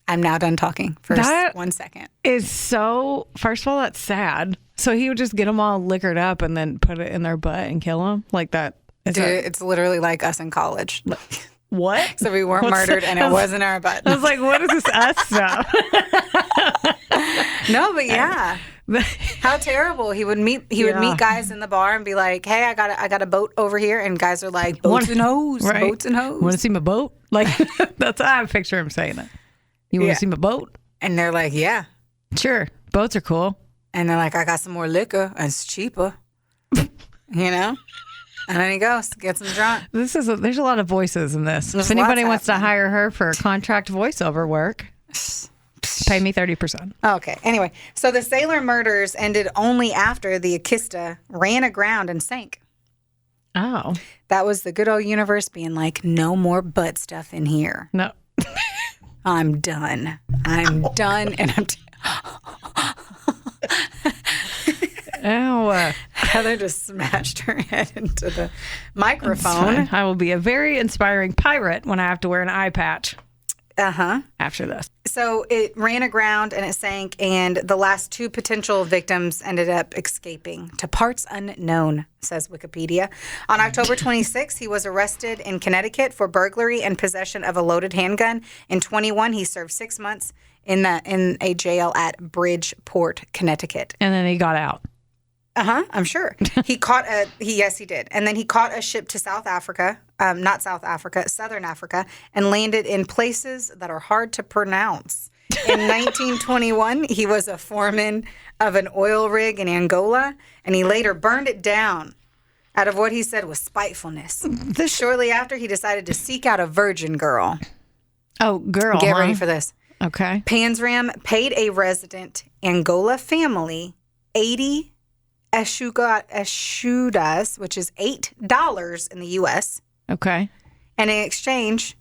S3: I'm now done talking for
S2: That-
S3: 1 second.
S2: is so. First of all, that's sad. So he would just get them all liquored up and then put it in their butt and kill them like that. Is
S3: Dude,
S2: that
S3: it's literally like us in college.
S2: what?
S3: So we weren't
S2: What's
S3: murdered
S2: that?
S3: and it wasn't our butt.
S2: I was like, what is this us stuff?
S3: No, but yeah. How terrible. He would meet guys in the bar and be like, "Hey, I got a boat over here." And guys are like, "Boats and hoes,
S2: Right.
S3: boats and hoes."
S2: Want to see my boat? Like that's how I picture him saying it. You want
S3: Yeah.
S2: to see my boat?
S3: And they're like, "Yeah."
S2: Sure, boats are cool.
S3: And they're like, "I got some more liquor and it's cheaper." You know? And then he goes, gets them drunk.
S2: There's a lot of voices in this.
S3: There's
S2: If anybody
S3: lots
S2: wants to
S3: happening.
S2: hire her for contract voiceover work, pay me 30%.
S3: Okay. Anyway, so the sailor murders ended only after the Akista ran aground and sank.
S2: Oh.
S3: That was the good old universe being like, no more butt stuff in here.
S2: No.
S3: I'm done. I'm done. And
S2: Oh.
S3: Heather just smashed her head into the
S2: It's
S3: microphone.
S2: fine. I will be a very inspiring pirate when I have to wear an eye patch after this.
S3: So it ran aground and it sank, and the last 2 potential victims ended up escaping to parts unknown, says Wikipedia. On October 26, he was arrested in Connecticut for burglary and possession of a loaded handgun. In 21, he served 6 months in a jail at Bridgeport, Connecticut.
S2: And then he got out.
S3: I'm sure. He did. And then he caught a ship to South Africa, not South Africa, Southern Africa, and landed in places that are hard to pronounce. In 1921, he was a foreman of an oil rig in Angola, and he later burned it down out of what he said was spitefulness. Shortly after, he decided to seek out a virgin girl.
S2: Oh, girl.
S3: Get ready for this.
S2: Okay.
S3: Panzram paid a resident Angola family 80 escudas, which is $8 in the U.S.
S2: Okay.
S3: And in exchange,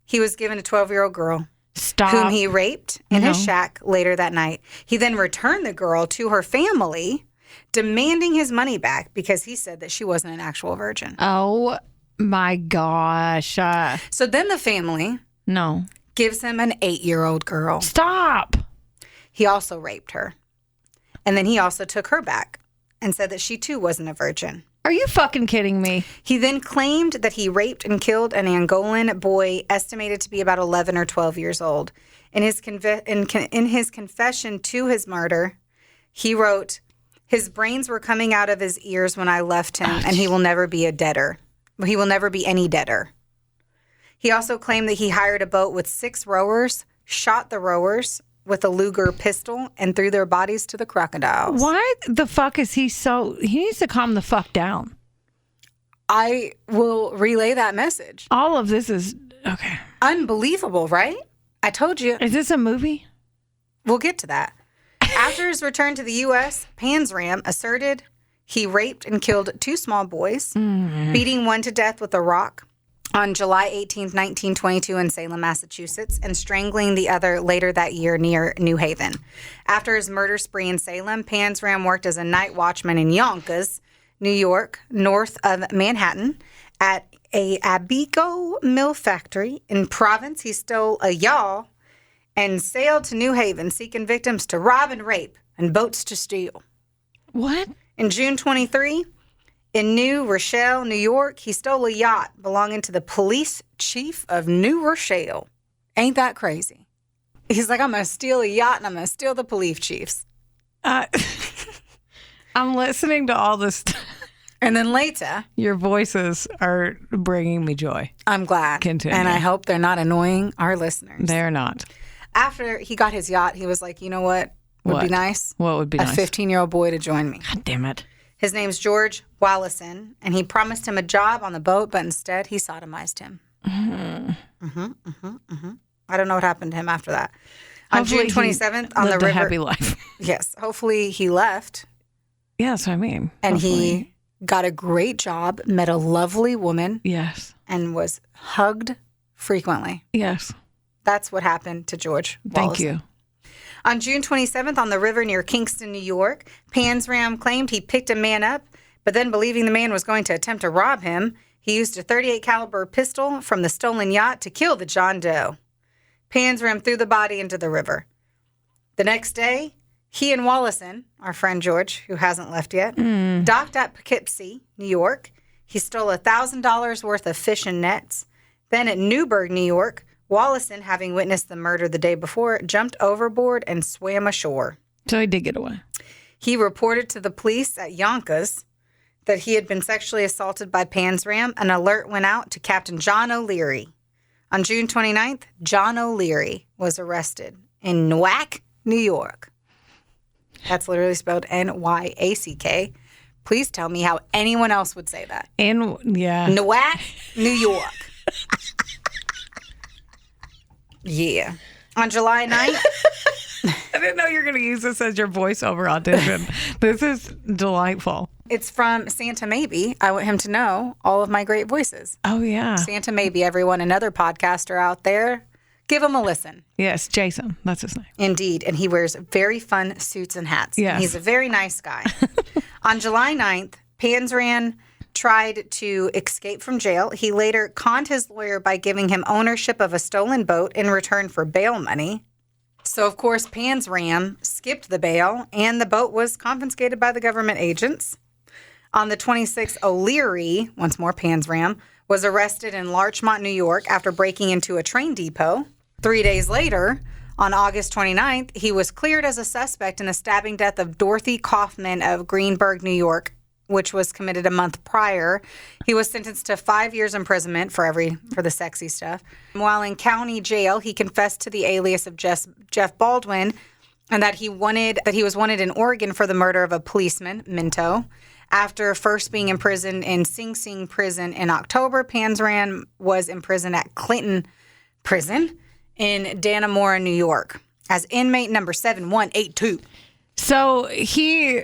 S3: he was given a 12-year-old girl.
S2: Stop.
S3: Whom he raped in his shack later that night. He then returned the girl to her family, demanding his money back because he said that she wasn't an actual virgin.
S2: Oh, my gosh.
S3: So then the family
S2: No.
S3: gives him an 8-year-old girl.
S2: Stop.
S3: He also raped her. And then he also took her back and said that she too wasn't a virgin.
S2: Are you fucking kidding me?
S3: He then claimed that he raped and killed an Angolan boy estimated to be about 11 or 12 years old. In his confession to his murder, he wrote, "His brains were coming out of his ears when I left him, and he will never be a debtor. He will never be any debtor." He also claimed that he hired a boat with 6 rowers, shot the rowers with a Luger pistol, and threw their bodies to the crocodiles.
S2: Why the fuck is he so... He needs to calm the fuck down.
S3: I will relay that message.
S2: All of this is... Okay.
S3: Unbelievable, right? I told you.
S2: Is this a movie?
S3: We'll get to that. After his return to the U.S., Panzram asserted he raped and killed 2 small boys, beating one to death with a rock on July 18th, 1922 in Salem, Massachusetts, and strangling the other later that year near New Haven. After his murder spree in Salem, Panzram worked as a night watchman in Yonkers, New York, north of Manhattan, at a Abico mill factory. In Providence, he stole a yawl and sailed to New Haven, seeking victims to rob and rape and boats to steal.
S2: What?
S3: In June 23, in New Rochelle, New York, he stole a yacht belonging to the police chief of New Rochelle. Ain't that crazy? He's like, I'm going to steal a yacht and I'm going to steal the police chiefs.
S2: I'm listening to all this.
S3: And then later,
S2: Your voices are bringing me joy.
S3: I'm glad.
S2: Continue.
S3: And I hope they're not annoying our listeners.
S2: They're not.
S3: After he got his yacht, he was like, you know what would be nice?
S2: What would be nice?
S3: A 15-year-old boy to join me.
S2: God damn it.
S3: His name's George Wallison, and he promised him a job on the boat, but instead he sodomized him. I don't know what happened to him after that. On
S2: Hopefully
S3: June
S2: he
S3: 27th, on the
S2: lived a
S3: river.
S2: happy life.
S3: Yes, hopefully he left,
S2: Yeah, that's what I mean.
S3: and
S2: Hopefully.
S3: he got a great job, met a lovely woman,
S2: Yes.
S3: and was hugged frequently.
S2: Yes.
S3: That's what happened to George
S2: Thank
S3: Wallison.
S2: you.
S3: On June 27th, on the river near Kingston, New York, Panzram claimed he picked a man up, but then believing the man was going to attempt to rob him, he used a .38 caliber pistol from the stolen yacht to kill the John Doe. Panzram threw the body into the river. The next day, he and Wallison, our friend George, who hasn't left yet, docked at Poughkeepsie, New York. He stole $1,000 worth of fish and nets. Then at Newburgh, New York, Wallison, having witnessed the murder the day before, jumped overboard and swam ashore.
S2: So he did get away.
S3: He reported to the police at Yonkers that he had been sexually assaulted by Panzram. An alert went out to Captain John O'Leary. On June 29th, John O'Leary was arrested in Newark, New York. That's literally spelled N-Y-A-C-K. Please tell me how anyone else would say that.
S2: Yeah.
S3: Newark, New York. Yeah. On July 9th,
S2: I didn't know you were going to use this as your voiceover audition. This is delightful.
S3: It's from Santa Maybe. I want him to know all of my great voices.
S2: Oh, yeah.
S3: Santa Maybe, everyone, another podcaster out there. Give him a listen.
S2: Yes, Jason. That's his name.
S3: Indeed. And he wears very fun suits and hats.
S2: Yes.
S3: He's a very nice guy. On July 9th, Panzram tried to escape from jail. He later conned his lawyer by giving him ownership of a stolen boat in return for bail money. So, of course, Panzram skipped the bail, and the boat was confiscated by the government agents. On the 26th, O'Leary, once more Panzram, was arrested in Larchmont, New York after breaking into a train depot. 3 days later, on August 29th, he was cleared as a suspect in the stabbing death of Dorothy Kaufman of Greenburgh, New York, which was committed a month prior. He was sentenced to 5 years imprisonment for the sexy stuff. While in county jail, he confessed to the alias of Jeff Baldwin and that he was wanted in Oregon for the murder of a policeman, Minto. After first being imprisoned in Sing Sing Prison in October, Panzram was imprisoned at Clinton Prison in Dannemora, New York, as inmate number 7182.
S2: So he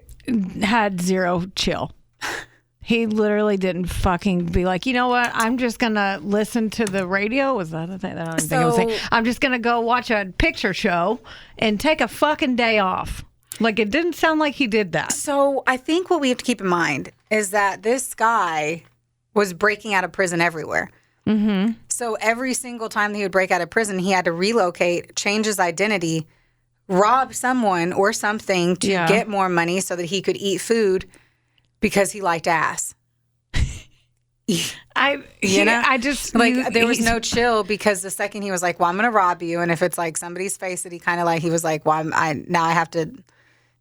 S2: had zero chill. He literally didn't fucking be like, you know what? I'm just going to listen to the radio. Was that a thing? I don't even think it was a thing. I'm just going to go watch a picture show and take a fucking day off. Like, it didn't sound like he did that.
S3: So I think what we have to keep in mind is that this guy was breaking out of prison everywhere.
S2: Mm-hmm.
S3: So every single time that he would break out of prison, he had to relocate, change his identity, rob someone or something to get more money so that he could eat food because he liked ass.
S2: There was no
S3: chill because the second he was like, well, I'm going to rob you. And if it's like somebody's face that he kind of like, he was like, well, now I have to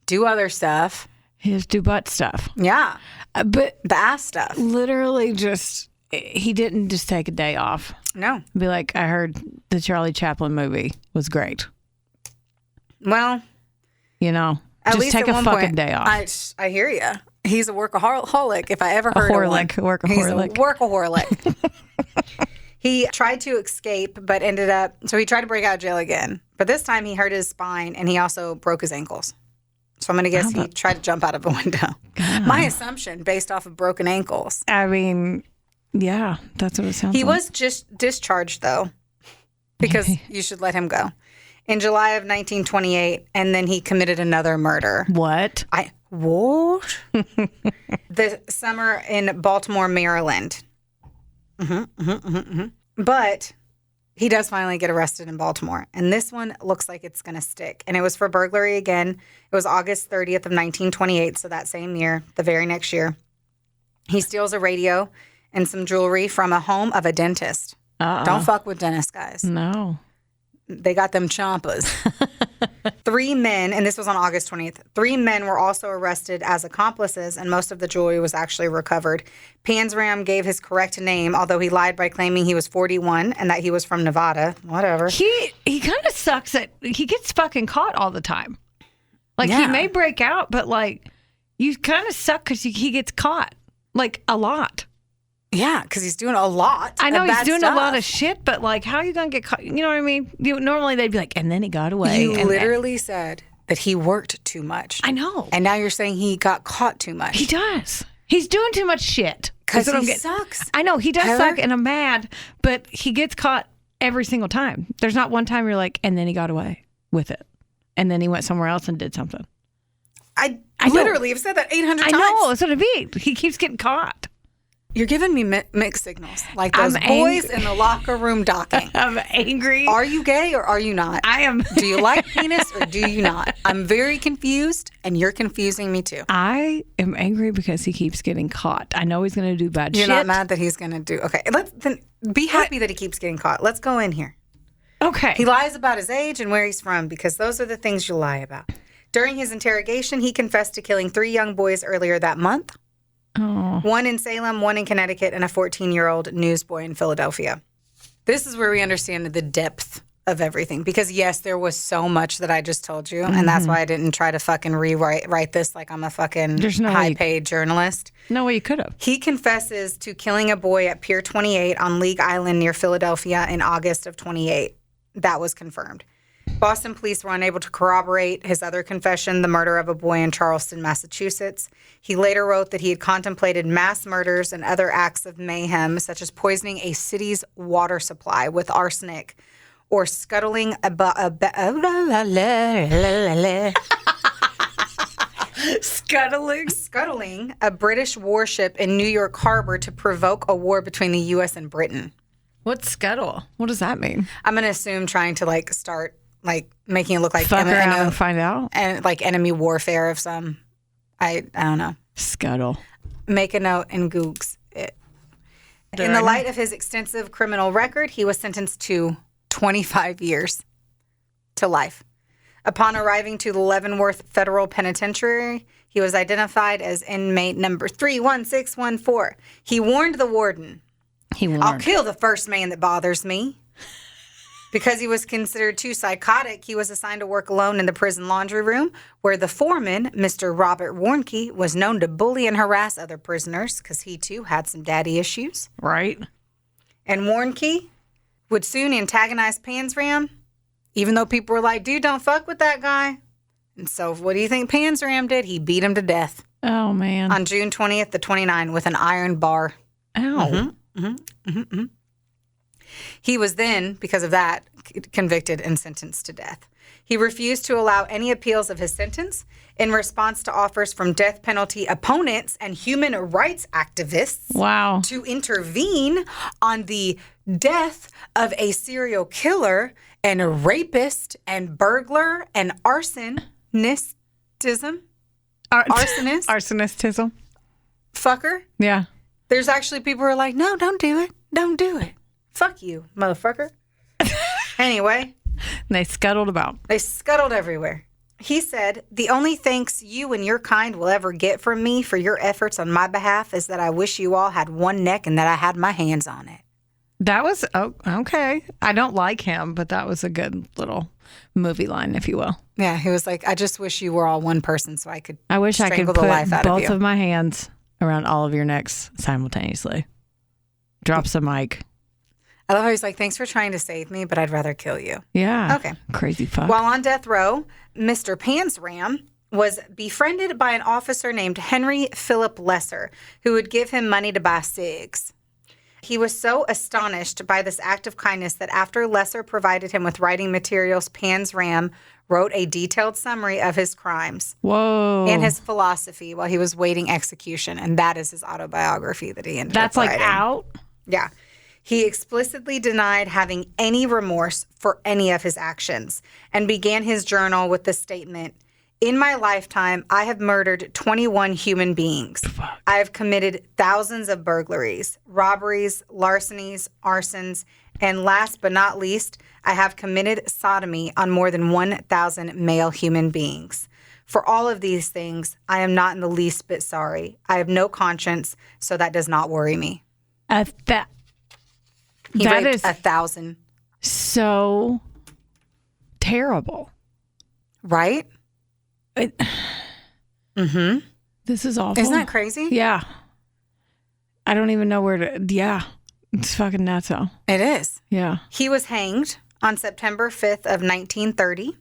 S3: do other stuff.
S2: He just do butt stuff.
S3: Yeah.
S2: But
S3: the ass stuff.
S2: Literally he didn't just take a day off.
S3: No.
S2: Be like, I heard the Charlie Chaplin movie was great.
S3: Well,
S2: just
S3: least
S2: take
S3: at
S2: a
S3: one
S2: fucking
S3: point,
S2: day off.
S3: I hear you. He's a workaholic. If I ever heard of one. He's a workaholic. He tried to escape, but he tried to break out of jail again. But this time he hurt his spine and he also broke his ankles. So I'm going to guess he tried to jump out of a window. God. My assumption, based off of broken ankles.
S2: I mean, yeah, that's what it sounds like.
S3: He was just discharged, though, because you should let him go. In July of 1928, and then he committed another murder.
S2: What?
S3: What? The summer in Baltimore, Maryland. But he does finally get arrested in Baltimore. And this one looks like it's going to stick. And it was for burglary again. It was August 30th of 1928, so that same year, the very next year. He steals a radio and some jewelry from a home of a dentist. Don't fuck with dentists, guys.
S2: No.
S3: They got them chompas. 3 men, and this was on August 20th, 3 men were also arrested as accomplices, and most of the jewelry was actually recovered. Panzram gave his correct name, although he lied by claiming he was 41 and that he was from Nevada. Whatever.
S2: He kind of sucks that he gets fucking caught all the time. Like, he may break out, but, like, you kind of suck because he gets caught, like, a lot.
S3: Yeah, because he's doing a lot.
S2: I know he's doing
S3: stuff.
S2: a lot of shit, but like, how are you going to get caught? You know what I mean? Normally they'd be like, and then he got away.
S3: You literally said that he worked too much.
S2: I know.
S3: And now you're saying he got caught too much.
S2: He does. He's doing too much shit.
S3: Because he sucks.
S2: I know. He does suck, and I'm mad, but he gets caught every single time. There's not one time you're like, and then he got away with it. And then he went somewhere else and did something.
S3: I literally have said that 800 times.
S2: I know. That's what I mean. He keeps getting caught.
S3: You're giving me mixed signals, like those boys in the locker room docking.
S2: I'm angry.
S3: Are you gay or are you not?
S2: I am.
S3: Do you like penis or do you not? I'm very confused, and you're confusing me too.
S2: I am angry because he keeps getting caught. I know he's going to do bad shit.
S3: You're not mad that he's going to do... Okay, then be happy that he keeps getting caught. Let's go in here.
S2: Okay.
S3: He lies about his age and where he's from because those are the things you lie about. During his interrogation, he confessed to killing 3 young boys earlier that month.
S2: Oh.
S3: 1 in Salem, 1 in Connecticut, and a 14-year-old newsboy in Philadelphia. This is where we understand the depth of everything. Because, yes, there was so much that I just told you, and that's why I didn't try to fucking write this like I'm a fucking high-paid journalist.
S2: No way you could have.
S3: He confesses to killing a boy at Pier 28 on League Island near Philadelphia in August of 28. That was confirmed. Boston police were unable to corroborate his other confession, the murder of a boy in Charleston, Massachusetts. He later wrote that he had contemplated mass murders and other acts of mayhem, such as poisoning a city's water supply with arsenic or scuttling scuttling a British warship in New York Harbor to provoke a war between the U.S. and Britain.
S2: What's scuttle? What does that mean?
S3: I'm going to assume trying to start making it look like
S2: Fuck around and find out?
S3: And enemy warfare of some, I don't know.
S2: Scuttle.
S3: Make a note and Googs it. In the light of his extensive criminal record, he was sentenced to 25 years to life. Upon arriving to the Leavenworth Federal Penitentiary, he was identified as inmate number 31614. He warned the warden, I'll kill the first man that bothers me. Because he was considered too psychotic, he was assigned to work alone in the prison laundry room, where the foreman, Mr. Robert Warnke, was known to bully and harass other prisoners because he, too, had some daddy issues.
S2: Right.
S3: And Warnke would soon antagonize Panzram, even though people were like, dude, don't fuck with that guy. And so what do you think Panzram did? He beat him to death.
S2: Oh, man.
S3: On June 20th to 29 with an iron bar.
S2: Ow.
S3: He was then, because of that, convicted and sentenced to death. He refused to allow any appeals of his sentence in response to offers from death penalty opponents and human rights activists to intervene on the death of a serial killer and rapist and burglar and arsonistism. Arsonist?
S2: Arsonistism.
S3: Fucker.
S2: Yeah.
S3: There's actually people who are like, no, don't do it. Don't do it. Fuck you, motherfucker. Anyway.
S2: They scuttled about.
S3: They scuttled everywhere. He said, the only thanks you and your kind will ever get from me for your efforts on my behalf is that I wish you all had one neck and that I had my hands on it.
S2: That was, okay. I don't like him, but that was a good little movie line, if you will.
S3: Yeah, he was like, I just wish you were all one person so I could
S2: I wish I could
S3: strangle
S2: put
S3: the life out
S2: both
S3: of you.
S2: of my hands around all of your necks simultaneously. Drops the mic.
S3: I love how he's like, thanks for trying to save me, but I'd rather kill you.
S2: Yeah.
S3: Okay.
S2: Crazy fuck.
S3: While on death row, Mr. Panzram was befriended by an officer named Henry Philip Lesser, who would give him money to buy cigs. He was so astonished by this act of kindness that after Lesser provided him with writing materials, Panzram wrote a detailed summary of his crimes.
S2: Whoa.
S3: And his philosophy while he was waiting execution. And that is his autobiography that he ended up writing.
S2: That's out?
S3: Yeah. He explicitly denied having any remorse for any of his actions and began his journal with the statement, in my lifetime, I have murdered 21 human beings.
S2: Fuck.
S3: I have committed thousands of burglaries, robberies, larcenies, arsons, and last but not least, I have committed sodomy on more than 1,000 male human beings. For all of these things, I am not in the least bit sorry. I have no conscience, so that does not worry me. He
S2: that
S3: raped
S2: is
S3: 1,000.
S2: so terrible.
S3: Right?
S2: This is awful.
S3: Isn't that crazy?
S2: Yeah. I don't even know where to. Yeah. It's fucking nuts.
S3: It is.
S2: Yeah.
S3: He was hanged on September 5th of 1930.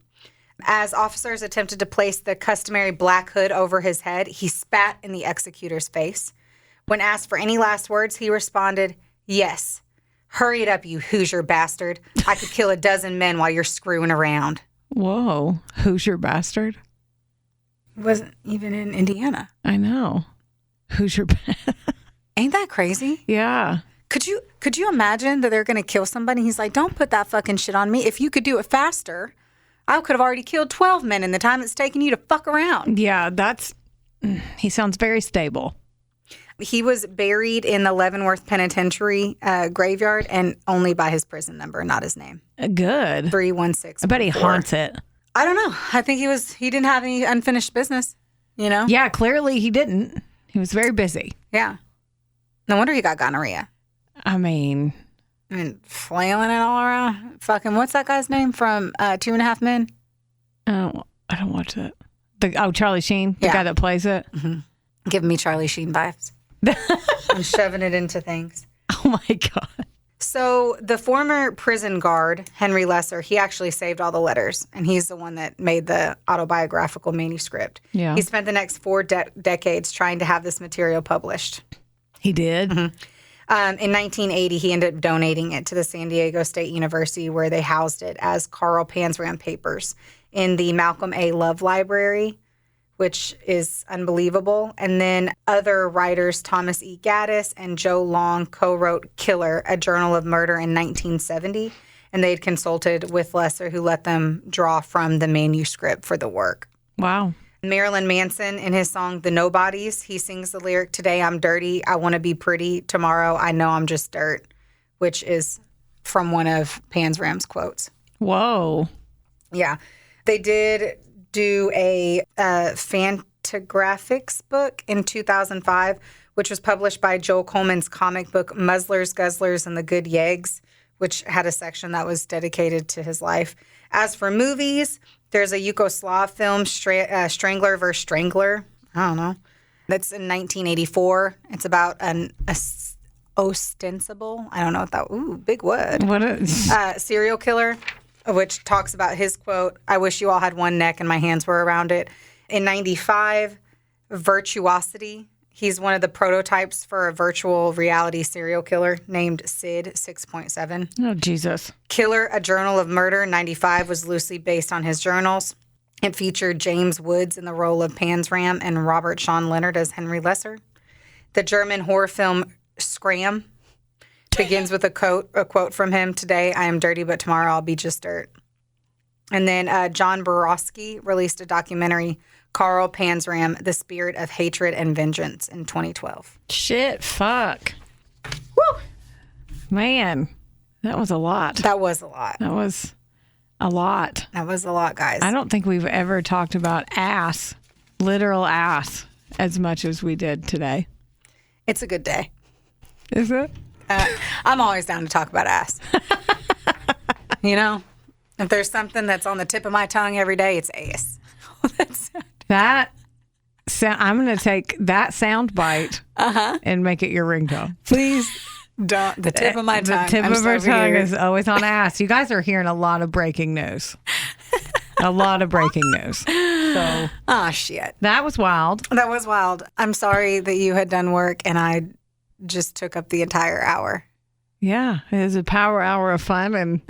S3: As officers attempted to place the customary black hood over his head, he spat in the executor's face. When asked for any last words, he responded, yes. Hurry it up, you Hoosier bastard. I could kill 12 men while you're screwing around.
S2: Whoa. Hoosier bastard.
S3: Wasn't even in Indiana.
S2: I know. Hoosier
S3: Ain't that crazy?
S2: Yeah.
S3: Could you imagine that they're going to kill somebody? He's like, don't put that fucking shit on me. If you could do it faster, I could have already killed 12 men in the time it's taken you to fuck around.
S2: Yeah, he sounds very stable.
S3: He was buried in the Leavenworth Penitentiary graveyard and only by his prison number, not his name.
S2: Good.
S3: 316.
S2: I bet he haunts it.
S3: I don't know. I think he didn't have any unfinished business, you know?
S2: Yeah, clearly he didn't. He was very busy.
S3: Yeah. No wonder he got gonorrhea.
S2: I mean,
S3: flailing it all around. Fucking, what's that guy's name from 2.5 Men?
S2: I don't watch that. Charlie Sheen, the
S3: Yeah.
S2: guy that plays it.
S3: Mm-hmm. Giving me Charlie Sheen vibes. I'm shoving it into things.
S2: Oh my God.
S3: So the former prison guard, Henry Lesser, he actually saved all the letters, and he's the one that made the autobiographical manuscript.
S2: Yeah.
S3: He spent the next 4 decades trying to have this material published.
S2: He did?
S3: In 1980, he ended up donating it to the San Diego State University, where they housed it as Carl Panzram papers in the Malcolm A. Love Library, which is unbelievable. And then other writers, Thomas E. Gaddis and Joe Long, co-wrote Killer, a journal of murder in 1970. And they'd consulted with Lesser, who let them draw from the manuscript for the work.
S2: Wow.
S3: Marilyn Manson, in his song The Nobodies, he sings the lyric, "Today I'm dirty, I want to be pretty. Tomorrow I know I'm just dirt," which is from one of Panzram's quotes.
S2: Whoa.
S3: Yeah. They did do a Fantagraphics book in 2005, which was published by Joel Coleman's comic book Muzzlers, Guzzlers, and the Good Yegs, which had a section that was dedicated to his life. As for movies, there's a Yugoslav film, Strangler vs. Strangler. I don't know. That's in 1984. It's about an ostensible, I don't know what that, big word.
S2: What a...
S3: serial killer, which talks about his quote, "I wish you all had one neck and my hands were around it." In 95, Virtuosity. He's one of the prototypes for a virtual reality serial killer named Sid 6.7.
S2: Oh, Jesus.
S3: Killer, a journal of murder, 95, was loosely based on his journals. It featured James Woods in the role of Panzram and Robert Sean Leonard as Henry Lesser. The German horror film Scram begins with a quote from him, "Today I am dirty, but tomorrow I'll be just dirt." And then John Borowski released a documentary, Carl Panzram, The Spirit of Hatred and Vengeance, in 2012.
S2: Shit, fuck. Woo! Man, that was a lot.
S3: That was a lot.
S2: That was a lot.
S3: That was a lot, guys.
S2: I don't think we've ever talked about ass, literal ass, as much as we did today.
S3: It's a good day.
S2: Is it?
S3: I'm always down to talk about ass. You know, if there's something that's on the tip of my tongue every day, it's ass.
S2: I'm going to take that sound bite and make it your ringtone.
S3: Please don't. The tip of my tongue.
S2: The tip of her tongue is always on ass. You guys are hearing a lot of breaking news. A lot of breaking news. So,
S3: shit.
S2: That was wild.
S3: That was wild. I'm sorry that you had done work and I just took up the entire hour.
S2: Yeah, it is a power hour of fun and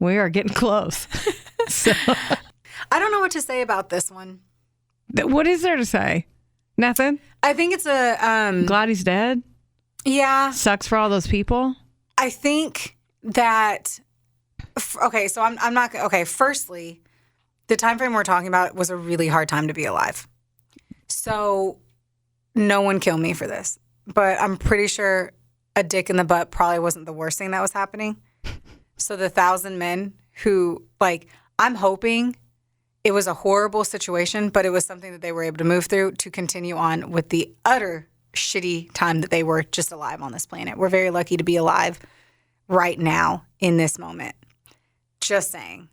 S2: we are getting close. So,
S3: I don't know what to say about this one.
S2: what is there to say? Nothing?
S3: I think it's a...
S2: Glad he's dead?
S3: Yeah.
S2: Sucks for all those people?
S3: I think that... Okay, so I'm not... Okay, firstly, the time frame we're talking about was a really hard time to be alive. So no one kill me for this. But I'm pretty sure a dick in the butt probably wasn't the worst thing that was happening. So the 1,000 men who, like, I'm hoping it was a horrible situation, but it was something that they were able to move through to continue on with the utter shitty time that they were just alive on this planet. We're very lucky to be alive right now in this moment. Just saying.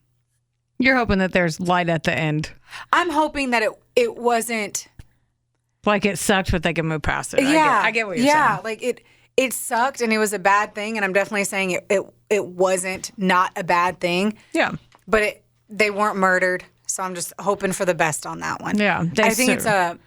S2: You're hoping that there's light at the end.
S3: I'm hoping that it wasn't...
S2: Like it sucked, but they can move past it.
S3: Yeah.
S2: I get what you're saying.
S3: Yeah, like it sucked and it was a bad thing, and I'm definitely saying it wasn't not a bad thing.
S2: Yeah.
S3: But they weren't murdered, so I'm just hoping for the best on that one.
S2: Yeah.
S3: I think it's a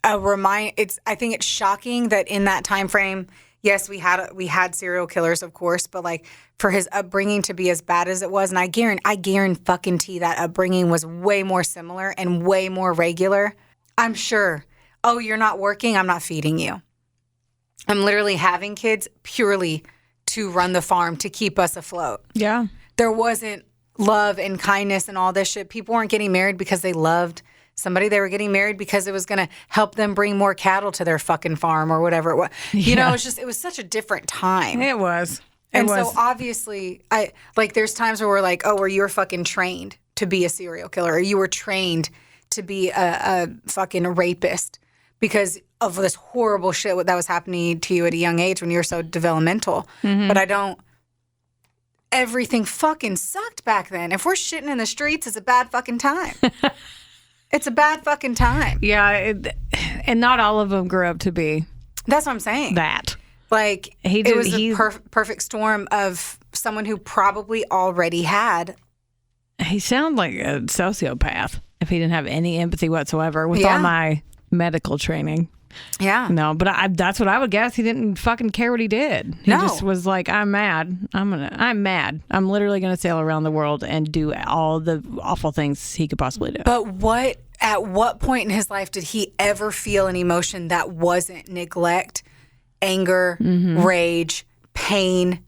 S3: I think it's shocking that in that time frame, yes, we had serial killers, of course, but like for his upbringing to be as bad as it was, and I guarantee that upbringing was way more similar and way more regular. I'm sure. Oh, you're not working? I'm not feeding you. I'm literally having kids purely to run the farm, to keep us afloat.
S2: Yeah.
S3: There wasn't love and kindness and all this shit. People weren't getting married because they loved somebody. They were getting married because it was going to help them bring more cattle to their fucking farm or whatever it was. You know, it was such a different time.
S2: It was.
S3: So obviously, there's times where we're like, oh, where you were fucking trained to be a serial killer, or you were trained to be a fucking rapist because of this horrible shit that was happening to you at a young age when you were so developmental. Mm-hmm. But everything fucking sucked back then. If we're shitting in the streets, it's a bad fucking time. It's a bad fucking time.
S2: Yeah, and not all of them grew up to be.
S3: That's what I'm saying.
S2: That.
S3: Like,
S2: He
S3: it was a perfect storm of someone who probably already had.
S2: He sounded like a sociopath if he didn't have any empathy whatsoever with all my medical training.
S3: Yeah.
S2: No, but that's what I would guess. He didn't fucking care what he did. He just was like, I'm mad. I'm mad. I'm literally going to sail around the world and do all the awful things he could possibly do.
S3: But at what point in his life did he ever feel an emotion that wasn't neglect, anger, rage, pain,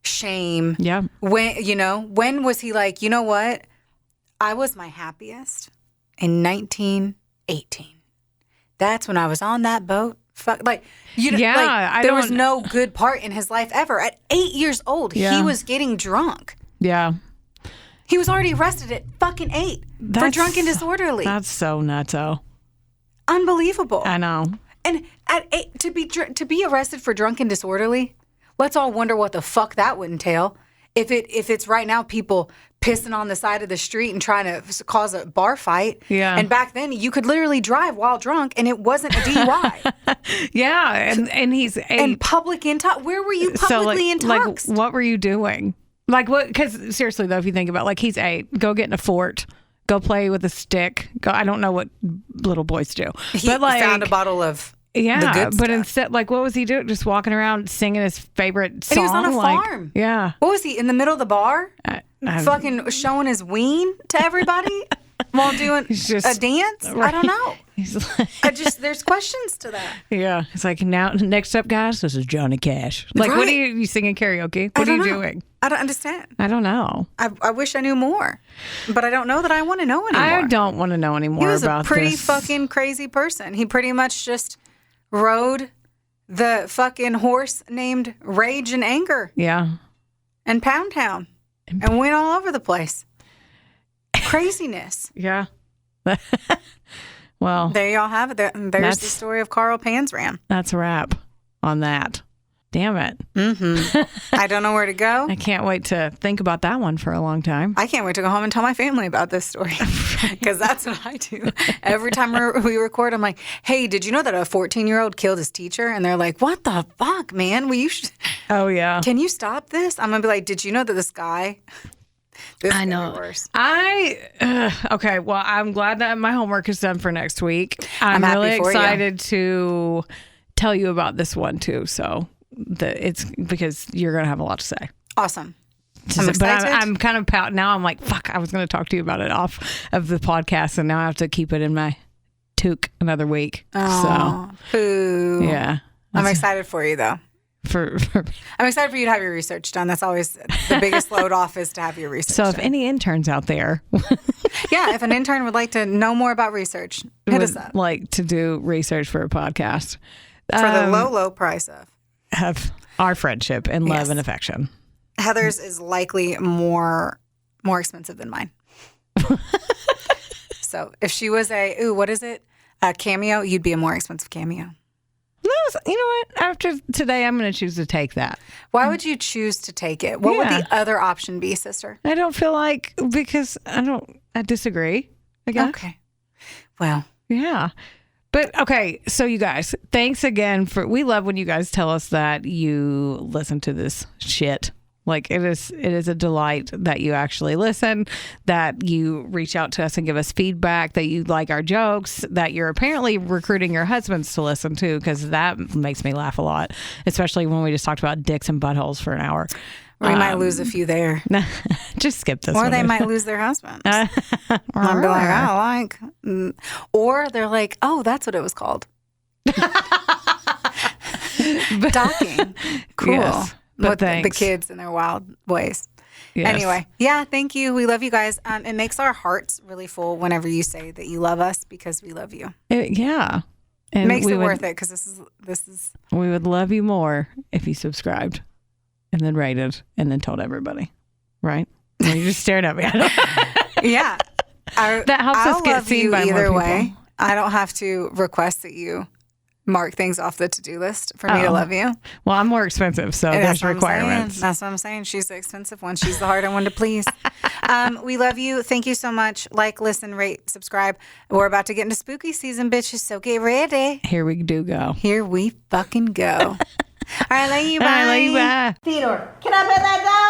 S3: shame?
S2: Yeah.
S3: When was he like, you know what? I was my happiest in 1918. That's when I was on that boat. There was no good part in his life ever. At 8 years old, he was getting drunk.
S2: Yeah.
S3: He was already arrested at fucking 8 for drunk and disorderly.
S2: That's so nutso.
S3: Unbelievable.
S2: I know.
S3: And at 8, to be arrested for drunk and disorderly, let's all wonder what the fuck that would entail. If it's right now people pissing on the side of the street and trying to cause a bar fight.
S2: Yeah.
S3: And back then you could literally drive while drunk and it wasn't a DUI.
S2: Yeah. And he's
S3: and public intox. Where were you publicly intoxed?
S2: Like, what were you doing? Like, what? Because seriously, though, if you think about it, like, he's 8, go get in a fort, go play with a stick. I don't know what little boys do.
S3: He
S2: but like,
S3: found a bottle of the good
S2: but
S3: stuff.
S2: instead, like, what was he doing? Just walking around singing his favorite song?
S3: And he was on a farm.
S2: Yeah.
S3: What was he, in the middle of the bar? Fucking showing his ween to everybody while doing a dance? Right. I don't know.
S2: He's like,
S3: there's questions to that.
S2: Yeah. It's like, now, next up, guys, this is Johnny Cash. Like, what are you singing karaoke? What are you doing?
S3: I don't understand.
S2: I don't know.
S3: I wish I knew more, but I don't know that I want to know anymore.
S2: I don't want to know anymore about this.
S3: He was a pretty fucking crazy person. He pretty much just rode the fucking horse named Rage and Anger.
S2: Yeah.
S3: And Pound Town. And went all over the place. Craziness.
S2: Yeah. Well.
S3: There y'all have it. There's the story of Carl Panzram.
S2: That's a wrap on that. Damn it.
S3: Mm-hmm. I don't know where to go.
S2: I can't wait to think about that one for a long time.
S3: I can't wait to go home and tell my family about this story. Because that's what I do. Every time we record, I'm like, hey, did you know that a 14-year-old killed his teacher? And they're like, what the fuck, man?
S2: Oh, yeah.
S3: Can you stop this? I'm going to be like, did you know that this guy...
S2: I know.
S3: Worse.
S2: Okay, well, I'm glad that my homework is done for next week. I'm really excited to tell you about this one, too. So... it's because you're going to have a lot to say.
S3: Awesome. I'm excited.
S2: But I'm kind of pouting now. I'm like, fuck, I was going to talk to you about it off of the podcast, and now I have to keep it in my toque another week.
S3: Oh, so,
S2: yeah.
S3: I'm excited for you, though. I'm excited for you to have your research done. That's always the biggest load off is to have your research done.
S2: If any interns out there.
S3: Yeah, if an intern would like to know more about research, hit us up.
S2: Like to do research for a podcast.
S3: For the low, low price of.
S2: Have our friendship and love and affection.
S3: Heather's is likely more expensive than mine. So if she was a Cameo, you'd be a more expensive Cameo.
S2: No, you know what? After today, I'm going to choose to take that.
S3: Why would you choose to take it? What would the other option be, sister?
S2: I don't feel like, because I disagree, I guess.
S3: Okay. Well.
S2: Yeah. But okay, so you guys, thanks again we love when you guys tell us that you listen to this shit. Like it is a delight that you actually listen, that you reach out to us and give us feedback, that you like our jokes, that you're apparently recruiting your husbands to listen to, because that makes me laugh a lot, especially when we just talked about dicks and buttholes for an hour.
S3: We might lose a few there.
S2: Just skip this
S3: or
S2: one.
S3: They might lose their husbands. I'll be like, or they're like, oh, that's what it was called. Docking. Cool.
S2: Yes, but
S3: with the kids and their wild ways.
S2: Yes.
S3: Anyway, thank you. We love you guys. It makes our hearts really full whenever you say that you love us, because we love you.
S2: Yeah. And
S3: it makes it worth it, because this is.
S2: We would love you more if you subscribed. And then rated, and then told everybody, right? And you just stared at me.
S3: Yeah,
S2: that helps us get seen by more people. Way.
S3: I don't have to request that you mark things off the to-do list for me to love you.
S2: Well, I'm more expensive, so there's requirements.
S3: That's what I'm saying. She's the expensive one. She's the harder one to please. We love you. Thank you so much. Like, listen, rate, subscribe. We're about to get into spooky season, bitches. So get ready.
S2: Here we do go.
S3: Here we fucking go. All right, love you. Bye.
S2: All right, love you, bye.
S3: Theodore, can I pet that dog?